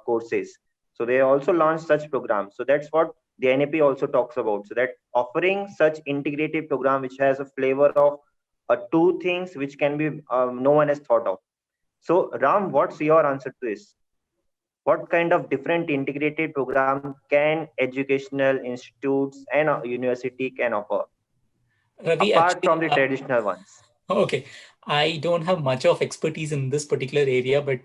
courses. So they also launched such programs. So that's what the NAP also talks about. So that offering such integrated program which has a flavor of two things which can be no one has thought of. So Ram, what's your answer to this? What kind of different integrated program can educational institutes and university can offer Ravi, apart actually, from the traditional ones? okay, I don't have much of expertise in this particular area, but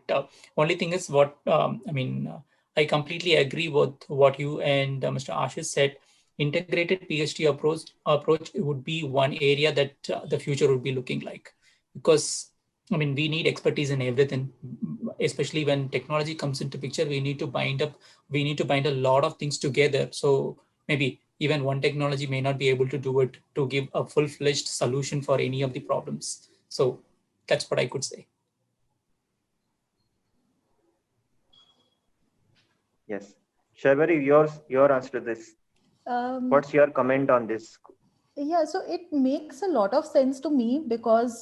only thing is what I completely agree with what you and Mr. Ashish said. Integrated PhD approach would be one area that the future would be looking like, because we need expertise in everything, especially when technology comes into picture. We need to bind a lot of things together. So maybe even one technology may not be able to do it to give a full-fledged solution for any of the problems. So that's what I could say. Yes. Sharvari, your answer to this. What's your comment on this? Yeah, so it makes a lot of sense to me because,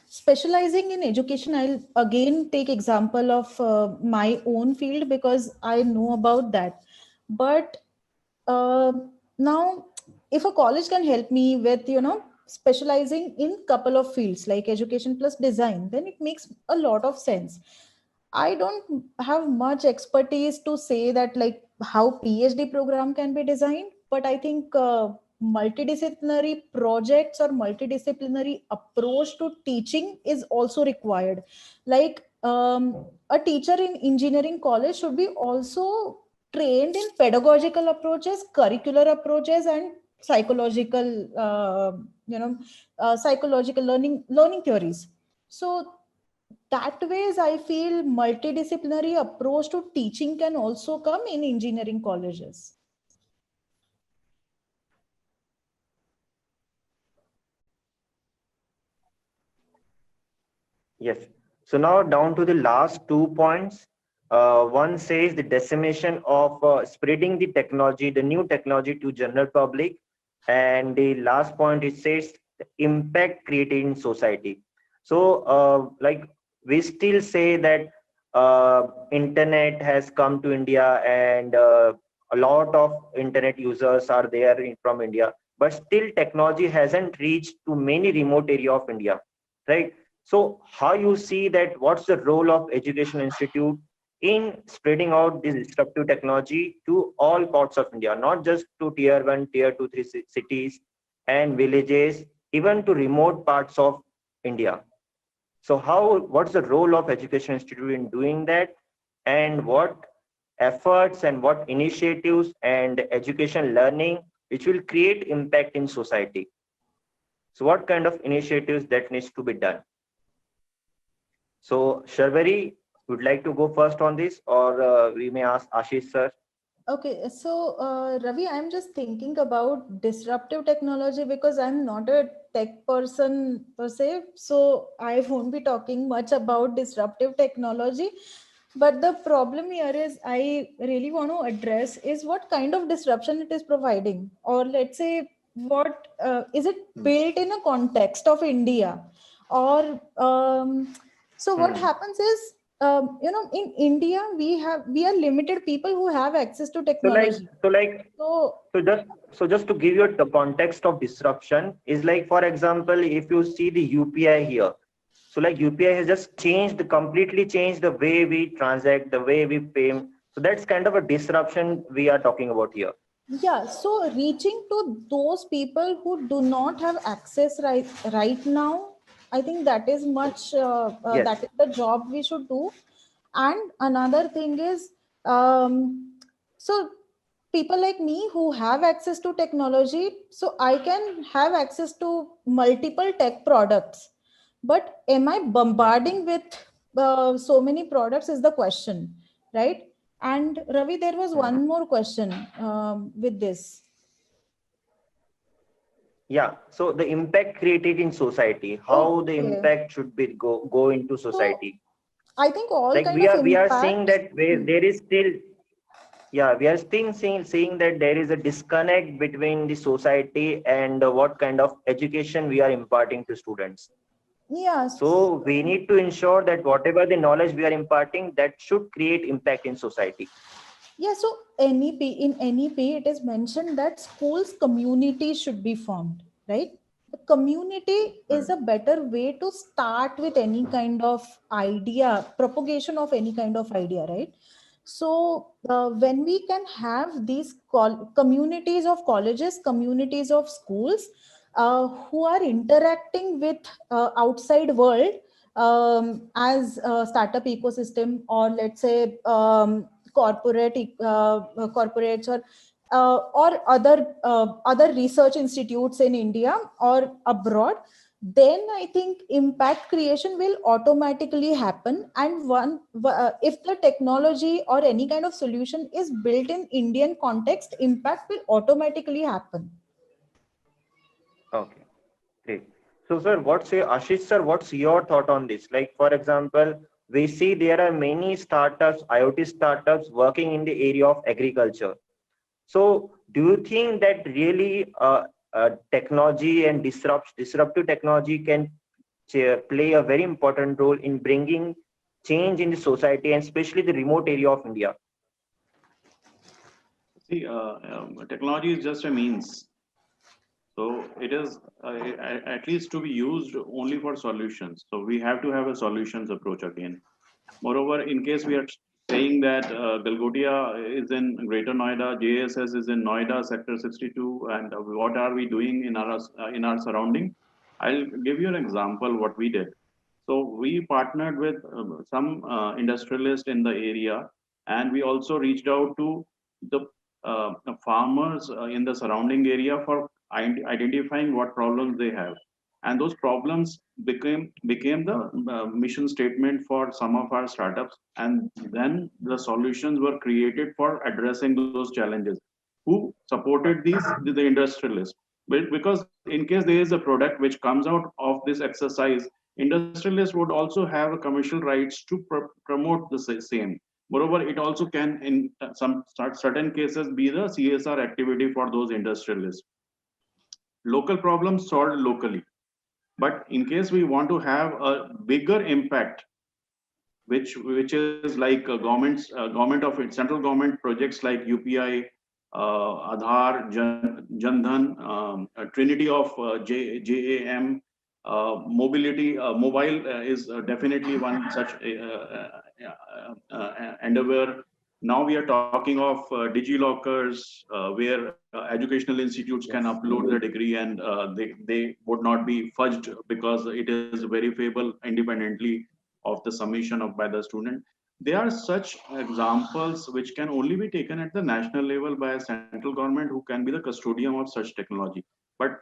specializing in education, I'll again take example of my own field because I know about that. But now, if a college can help me with, specializing in couple of fields like education plus design, then it makes a lot of sense. I don't have much expertise to say that like how PhD program can be designed, but I think multidisciplinary projects or multidisciplinary approach to teaching is also required. Like a teacher in engineering college should be also trained in pedagogical approaches, curricular approaches, and psychological, psychological learning theories. So that ways I feel multidisciplinary approach to teaching can also come in engineering colleges. Yes. So now down to the last 2 points. One says the decimation of spreading the technology, the new technology to general public. And the last point, it says the impact created in society. So like we still say that internet has come to India, and a lot of internet users are there from India, but still technology hasn't reached to many remote area of India, right? So how you see that, what's the role of education institute in spreading out this disruptive technology to all parts of India, not just to tier 1, tier 2, 3 cities and villages, even to remote parts of India? So what's the role of education institute in doing that, and what efforts and what initiatives and education learning which will create impact in society? So what kind of initiatives that needs to be done? So Sharvari, would like to go first on this, or we may ask Ashish sir? Okay, so Ravi, I'm just thinking about disruptive technology because I'm not a tech person per se. So I won't be talking much about disruptive technology. But the problem here is I really want to address is what kind of disruption it is providing, or let's say what is it built in a context of India, or so what happens is in India we are limited people who have access to technology. So just to give you the context of disruption is like, for example, if you see the UPI here, So like UPI has just completely changed the way we transact, the way we pay. So that's kind of a disruption we are talking about here. Yeah, so reaching to those people who do not have access right now, I think that is Yes. that is the job we should do. And another thing is, so people like me who have access to technology, so I can have access to multiple tech products. But am I bombarding with so many products is the question, right? And Ravi, there was one more question with this. Yeah. So the impact created in society, how the Okay. impact should be go into society. So I think all Like kind of we are seeing impacts. that there is still, yeah, we are still seeing that there is a disconnect between the society and what kind of education we are imparting to students. Yes. So we need to ensure that whatever the knowledge we are imparting, that should create impact in society. Yeah, so in NEP, it is mentioned that schools community should be formed, right? The community is a better way to start with any kind of idea, propagation of any kind of idea, right? So when we can have these communities of colleges, communities of schools who are interacting with outside world as a startup ecosystem, or let's say corporates or other research institutes in India or abroad, then I think impact creation will automatically happen. And if the technology or any kind of solution is built in Indian context, impact will automatically happen. Okay, great. So sir, Ashish sir, what's your thought on this? Like, for example, we see there are many startups, IoT startups working in the area of agriculture. So do you think that really technology and disruptive technology can play a very important role in bringing change in the society, and especially the remote area of India? See, technology is just a means. So it is at least to be used only for solutions. So we have to have a solutions approach again. Moreover, in case we are saying that Galgotia is in Greater Noida, JSS is in Noida, Sector 62, and what are we doing in our surrounding? I'll give you an example what we did. So we partnered with some industrialists in the area, and we also reached out to the farmers in the surrounding area for identifying what problems they have, and those problems became the mission statement for some of our startups, and then the solutions were created for addressing those challenges. Who supported the industrialists? Because in case there is a product which comes out of this exercise, industrialists would also have a commercial rights to promote the same. Moreover, it also can, in some certain cases, be the CSR activity for those industrialists. Local problems solved locally. But in case we want to have a bigger impact, which is like government of it, central government projects like UPI, Aadhaar, Jandhan, Trinity of JAM, mobility, mobile is definitely one such endeavor. Now we are talking of DigiLockers, where educational institutes can upload their degree, and they would not be fudged because it is verifiable independently of the summation of by the student. There are such examples which can only be taken at the national level by a central government who can be the custodian of such technology. But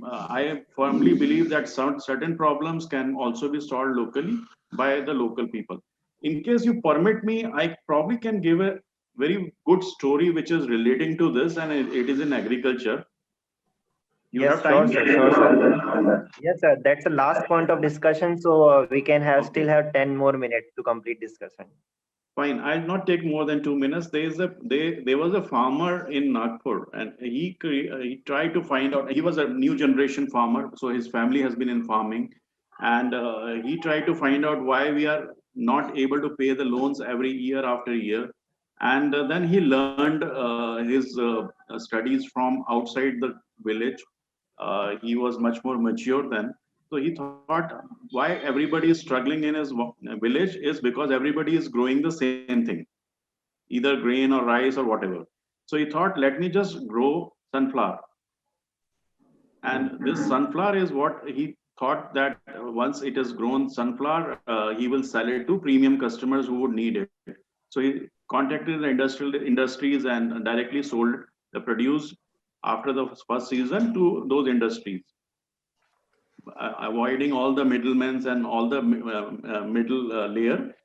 I firmly believe that some certain problems can also be solved locally by the local people. In case you permit me, I probably can give a very good story which is relating to this, and it is in agriculture. You Yes, have time? sure, sir. Yes, sir. That's the last point of discussion. So we can have still have 10 more minutes to complete discussion. Fine, I'll not take more than 2 minutes. There was a farmer in Nagpur, and he tried to find out. He was a new generation farmer, so his family has been in farming, and he tried to find out why we are not able to pay the loans every year after year. And then he learned his studies from outside the village. He was much more mature then, So he thought why everybody is struggling in his village is because everybody is growing the same thing, either grain or rice or whatever. So he thought, let me just grow sunflower. And this sunflower is what he thought that once it is grown sunflower, he will sell it to premium customers who would need it. So he contacted the industrial industries and directly sold the produce after the first season to those industries, avoiding all the middlemen and all the middle layer.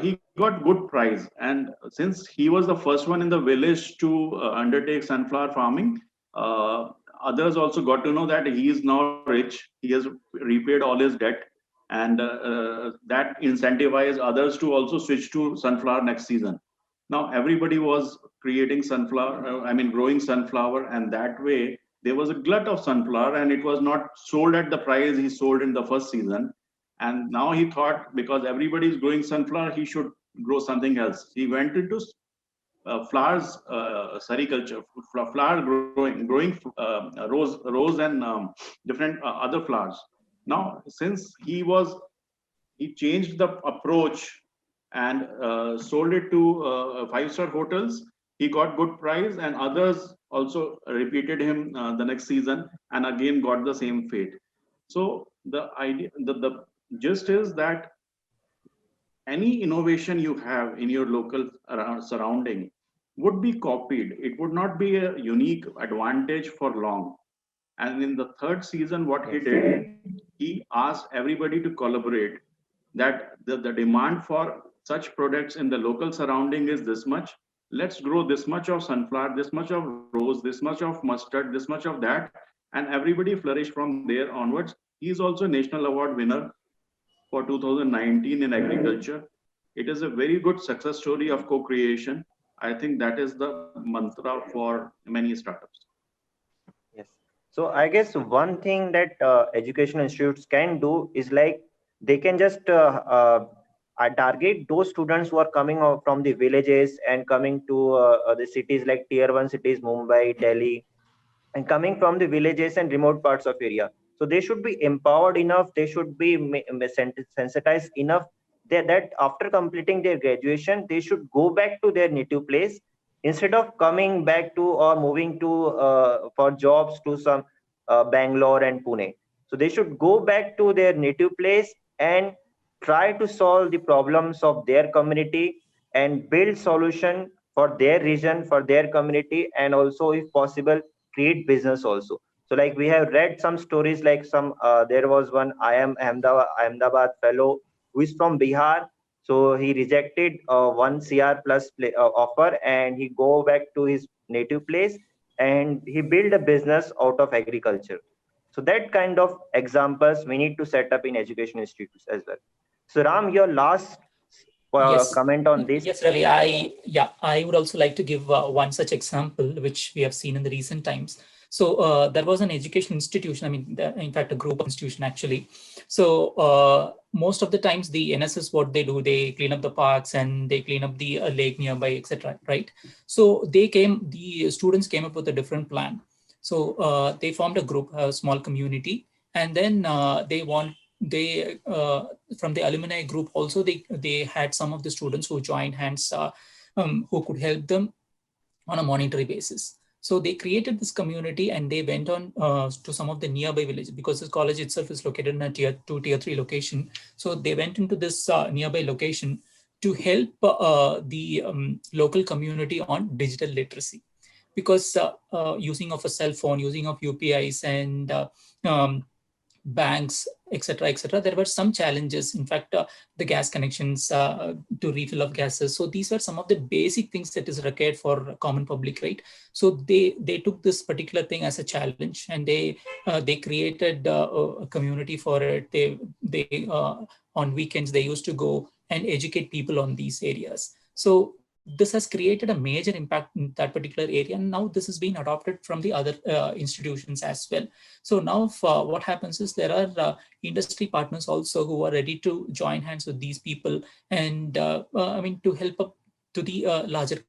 He got good price, and since he was the first one in the village to undertake sunflower farming, others also got to know that he is now rich. He has repaid all his debt, and that incentivized others to also switch to sunflower next season. Now everybody was creating sunflower, growing sunflower, and that way there was a glut of sunflower, and it was not sold at the price he sold in the first season. And now he thought, because everybody is growing sunflower, he should grow something else. He went into flowers, sericulture, flower growing rose and different other flowers. Now, since he changed the approach and sold it to five-star hotels, he got good price, and others also repeated him the next season and again got the same fate. So the idea, the gist is that any innovation you have in your local surrounding would be copied. It would not be a unique advantage for long. And in the third season, what he did, he asked everybody to collaborate, that the demand for such products in the local surrounding is this much. Let's grow this much of sunflower, this much of rose, this much of mustard, this much of that. And everybody flourished from there onwards. He is also a national award winner for 2019 in agriculture. It is a very good success story of co-creation. I think that is the mantra for many startups. Yes. So I guess one thing that education institutes can do is like they can just target those students who are coming out from the villages and coming to the cities like tier 1 cities, Mumbai, Delhi, and coming from the villages and remote parts of area. So they should be empowered enough, they should be sensitized enough that after completing their graduation, they should go back to their native place instead of coming back to or moving to for jobs to some Bangalore and Pune. So they should go back to their native place and try to solve the problems of their community and build solution for their region, for their community, and also if possible create business also. So like we have read some stories like some there was one IIM Ahmedabad fellow who is from Bihar. So he rejected 1 CR plus offer, and he go back to his native place and he built a business out of agriculture. So that kind of examples we need to set up in education institutes as well. So Ram, your last Yes. comment on this? Yes, Ravi. I would also like to give one such example, which we have seen in the recent times. So there was an education institution, in fact, a group of institution actually. So most of the times the NSS, what they do, they clean up the parks and they clean up the lake nearby, etc. Right? So the students came up with a different plan. So they formed a group, a small community, and then from the alumni group also, they had some of the students who joined hands, who could help them on a monetary basis. So they created this community and they went on to some of the nearby villages, because this college itself is located in a tier 2, tier 3 location. So they went into this nearby location to help the local community on digital literacy, because using of a cell phone, using of UPIs and banks, etc., there were some challenges. In fact, the gas connections to refill of gases. So these were some of the basic things that is required for common public, right? So they took this particular thing as a challenge, and they created a community for it. They on weekends they used to go and educate people on these areas. So this has created a major impact in that particular area, and now this is being adopted from the other institutions as well. So now what happens is there are industry partners also who are ready to join hands with these people and to help up to the larger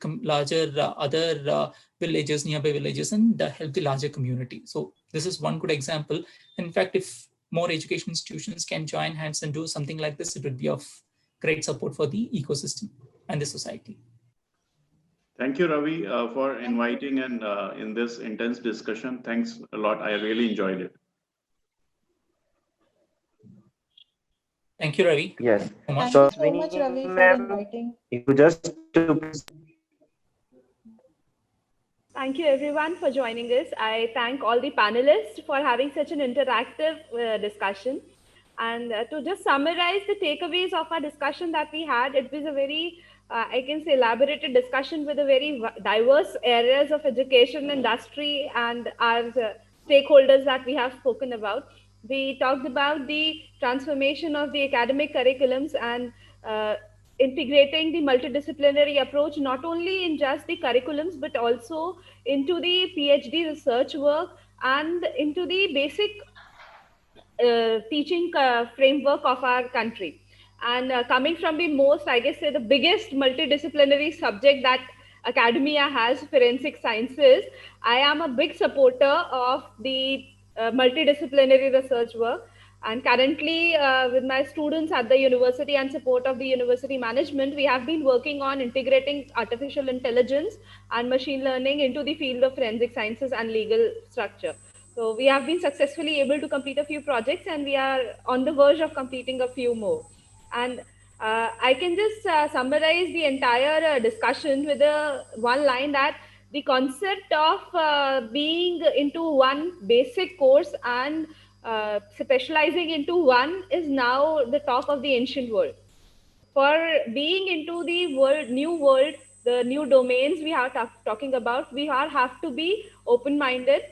other villages, nearby villages, and help the larger community. So this is one good example. In fact, if more education institutions can join hands and do something like this, it would be of great support for the ecosystem and the society. Thank you, Ravi, for inviting and in this intense discussion. Thanks a lot. I really enjoyed it. Thank you, Ravi. Yes. Thank So, you so much, Ravi, for ma'am, inviting. you just Thank you everyone for joining us. I thank all the panelists for having such an interactive discussion. And to just summarize the takeaways of our discussion that we had, it was a very, I can say, elaborated discussion with a very diverse areas of education, industry, and our stakeholders that we have spoken about. We talked about the transformation of the academic curriculums and integrating the multidisciplinary approach, not only in just the curriculums, but also into the PhD research work and into the basic teaching framework of our country. And coming from the most, I guess, the biggest multidisciplinary subject that academia has, forensic sciences, I am a big supporter of the multidisciplinary research work. And currently, with my students at the university and support of the university management, we have been working on integrating artificial intelligence and machine learning into the field of forensic sciences and legal structure. So we have been successfully able to complete a few projects, and we are on the verge of completing a few more. And I can just summarize the entire discussion with one line that the concept of being into one basic course and specializing into one is now the talk of the ancient world. For being into the new world, the new domains we are talking about, we have to be open-minded.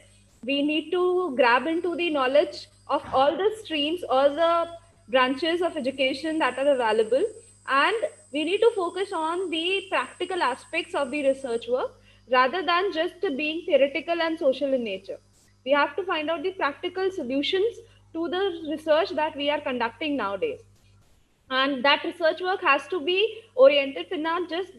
We need to grab into the knowledge of all the streams, all the branches of education that are available, and we need to focus on the practical aspects of the research work rather than just being theoretical and social in nature. We have to find out the practical solutions to the research that we are conducting nowadays. And that research work has to be oriented to not just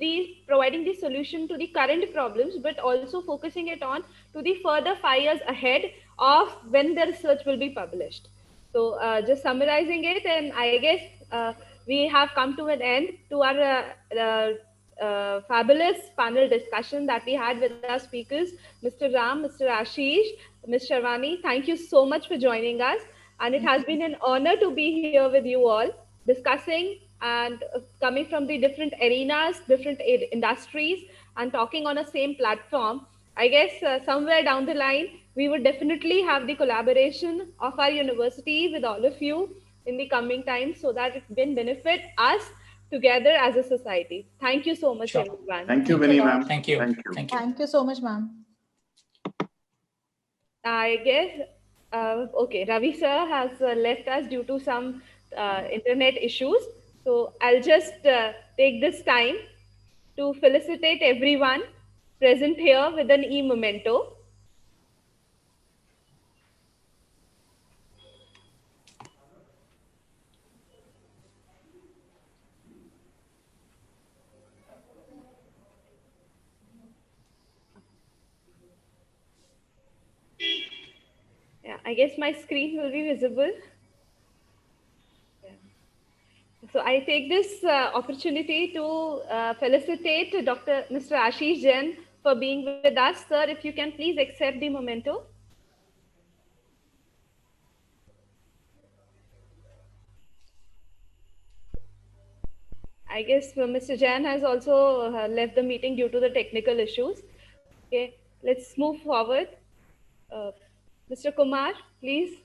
providing the solution to the current problems, but also focusing it on to the further 5 years ahead of when the research will be published. So just summarizing it, and I guess we have come to an end to our fabulous panel discussion that we had with our speakers, Mr. Ram, Mr. Ashish, Ms. Sharwani. Thank you so much for joining us. And it has been an honor to be here with you all, discussing and coming from the different arenas, different industries, and talking on a same platform. I guess somewhere down the line, we would definitely have the collaboration of our university with all of you in the coming times so that it can benefit us together as a society. Thank you so much, Sure. everyone. Thank you, Vinny, ma'am. Thank you. Thank you. Thank you. Thank you so much, ma'am. I guess, okay, Ravi sir has left us due to some internet issues. So I'll just take this time to felicitate everyone present here with an e-memento. Yeah, I guess my screen will be visible. So I take this opportunity to felicitate Mr. Ashish Jain for being with us. Sir, if you can please accept the memento. I guess Mr. Jain has also left the meeting due to the technical issues. Okay, let's move forward. Mr. Kumar, please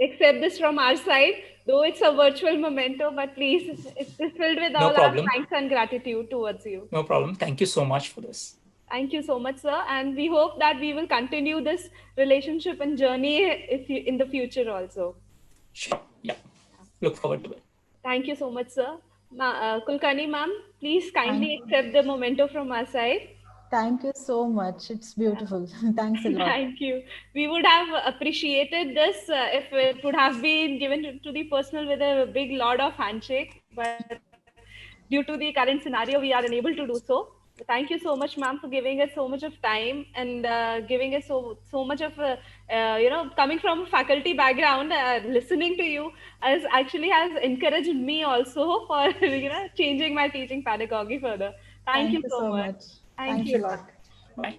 accept this from our side. Though it's a virtual memento, but please, it's filled with all our thanks and gratitude towards you. No problem. Thank you so much for this. Thank you so much, sir. And we hope that we will continue this relationship and journey in the future also. Sure. Yeah. Look forward to it. Thank you so much, sir. Kulkarni ma'am, please kindly accept the memento from our side. Thank you so much. It's beautiful. Thanks a lot. Thank you. We would have appreciated this if it would have been given to the personal with a big lot of handshake, but due to the current scenario, we are unable to do so. Thank you so much, ma'am, for giving us so much of time and giving us so much of coming from a faculty background, listening to you actually has encouraged me also for changing my teaching pedagogy further. Thank you so much. Thank Thanks you. a lot. Bye.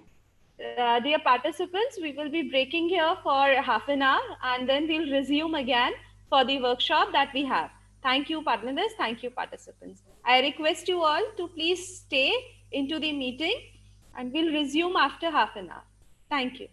Dear participants, we will be breaking here for half an hour and then we'll resume again for the workshop that we have. Thank you, partners. Thank you, participants. I request you all to please stay into the meeting and we'll resume after half an hour. Thank you.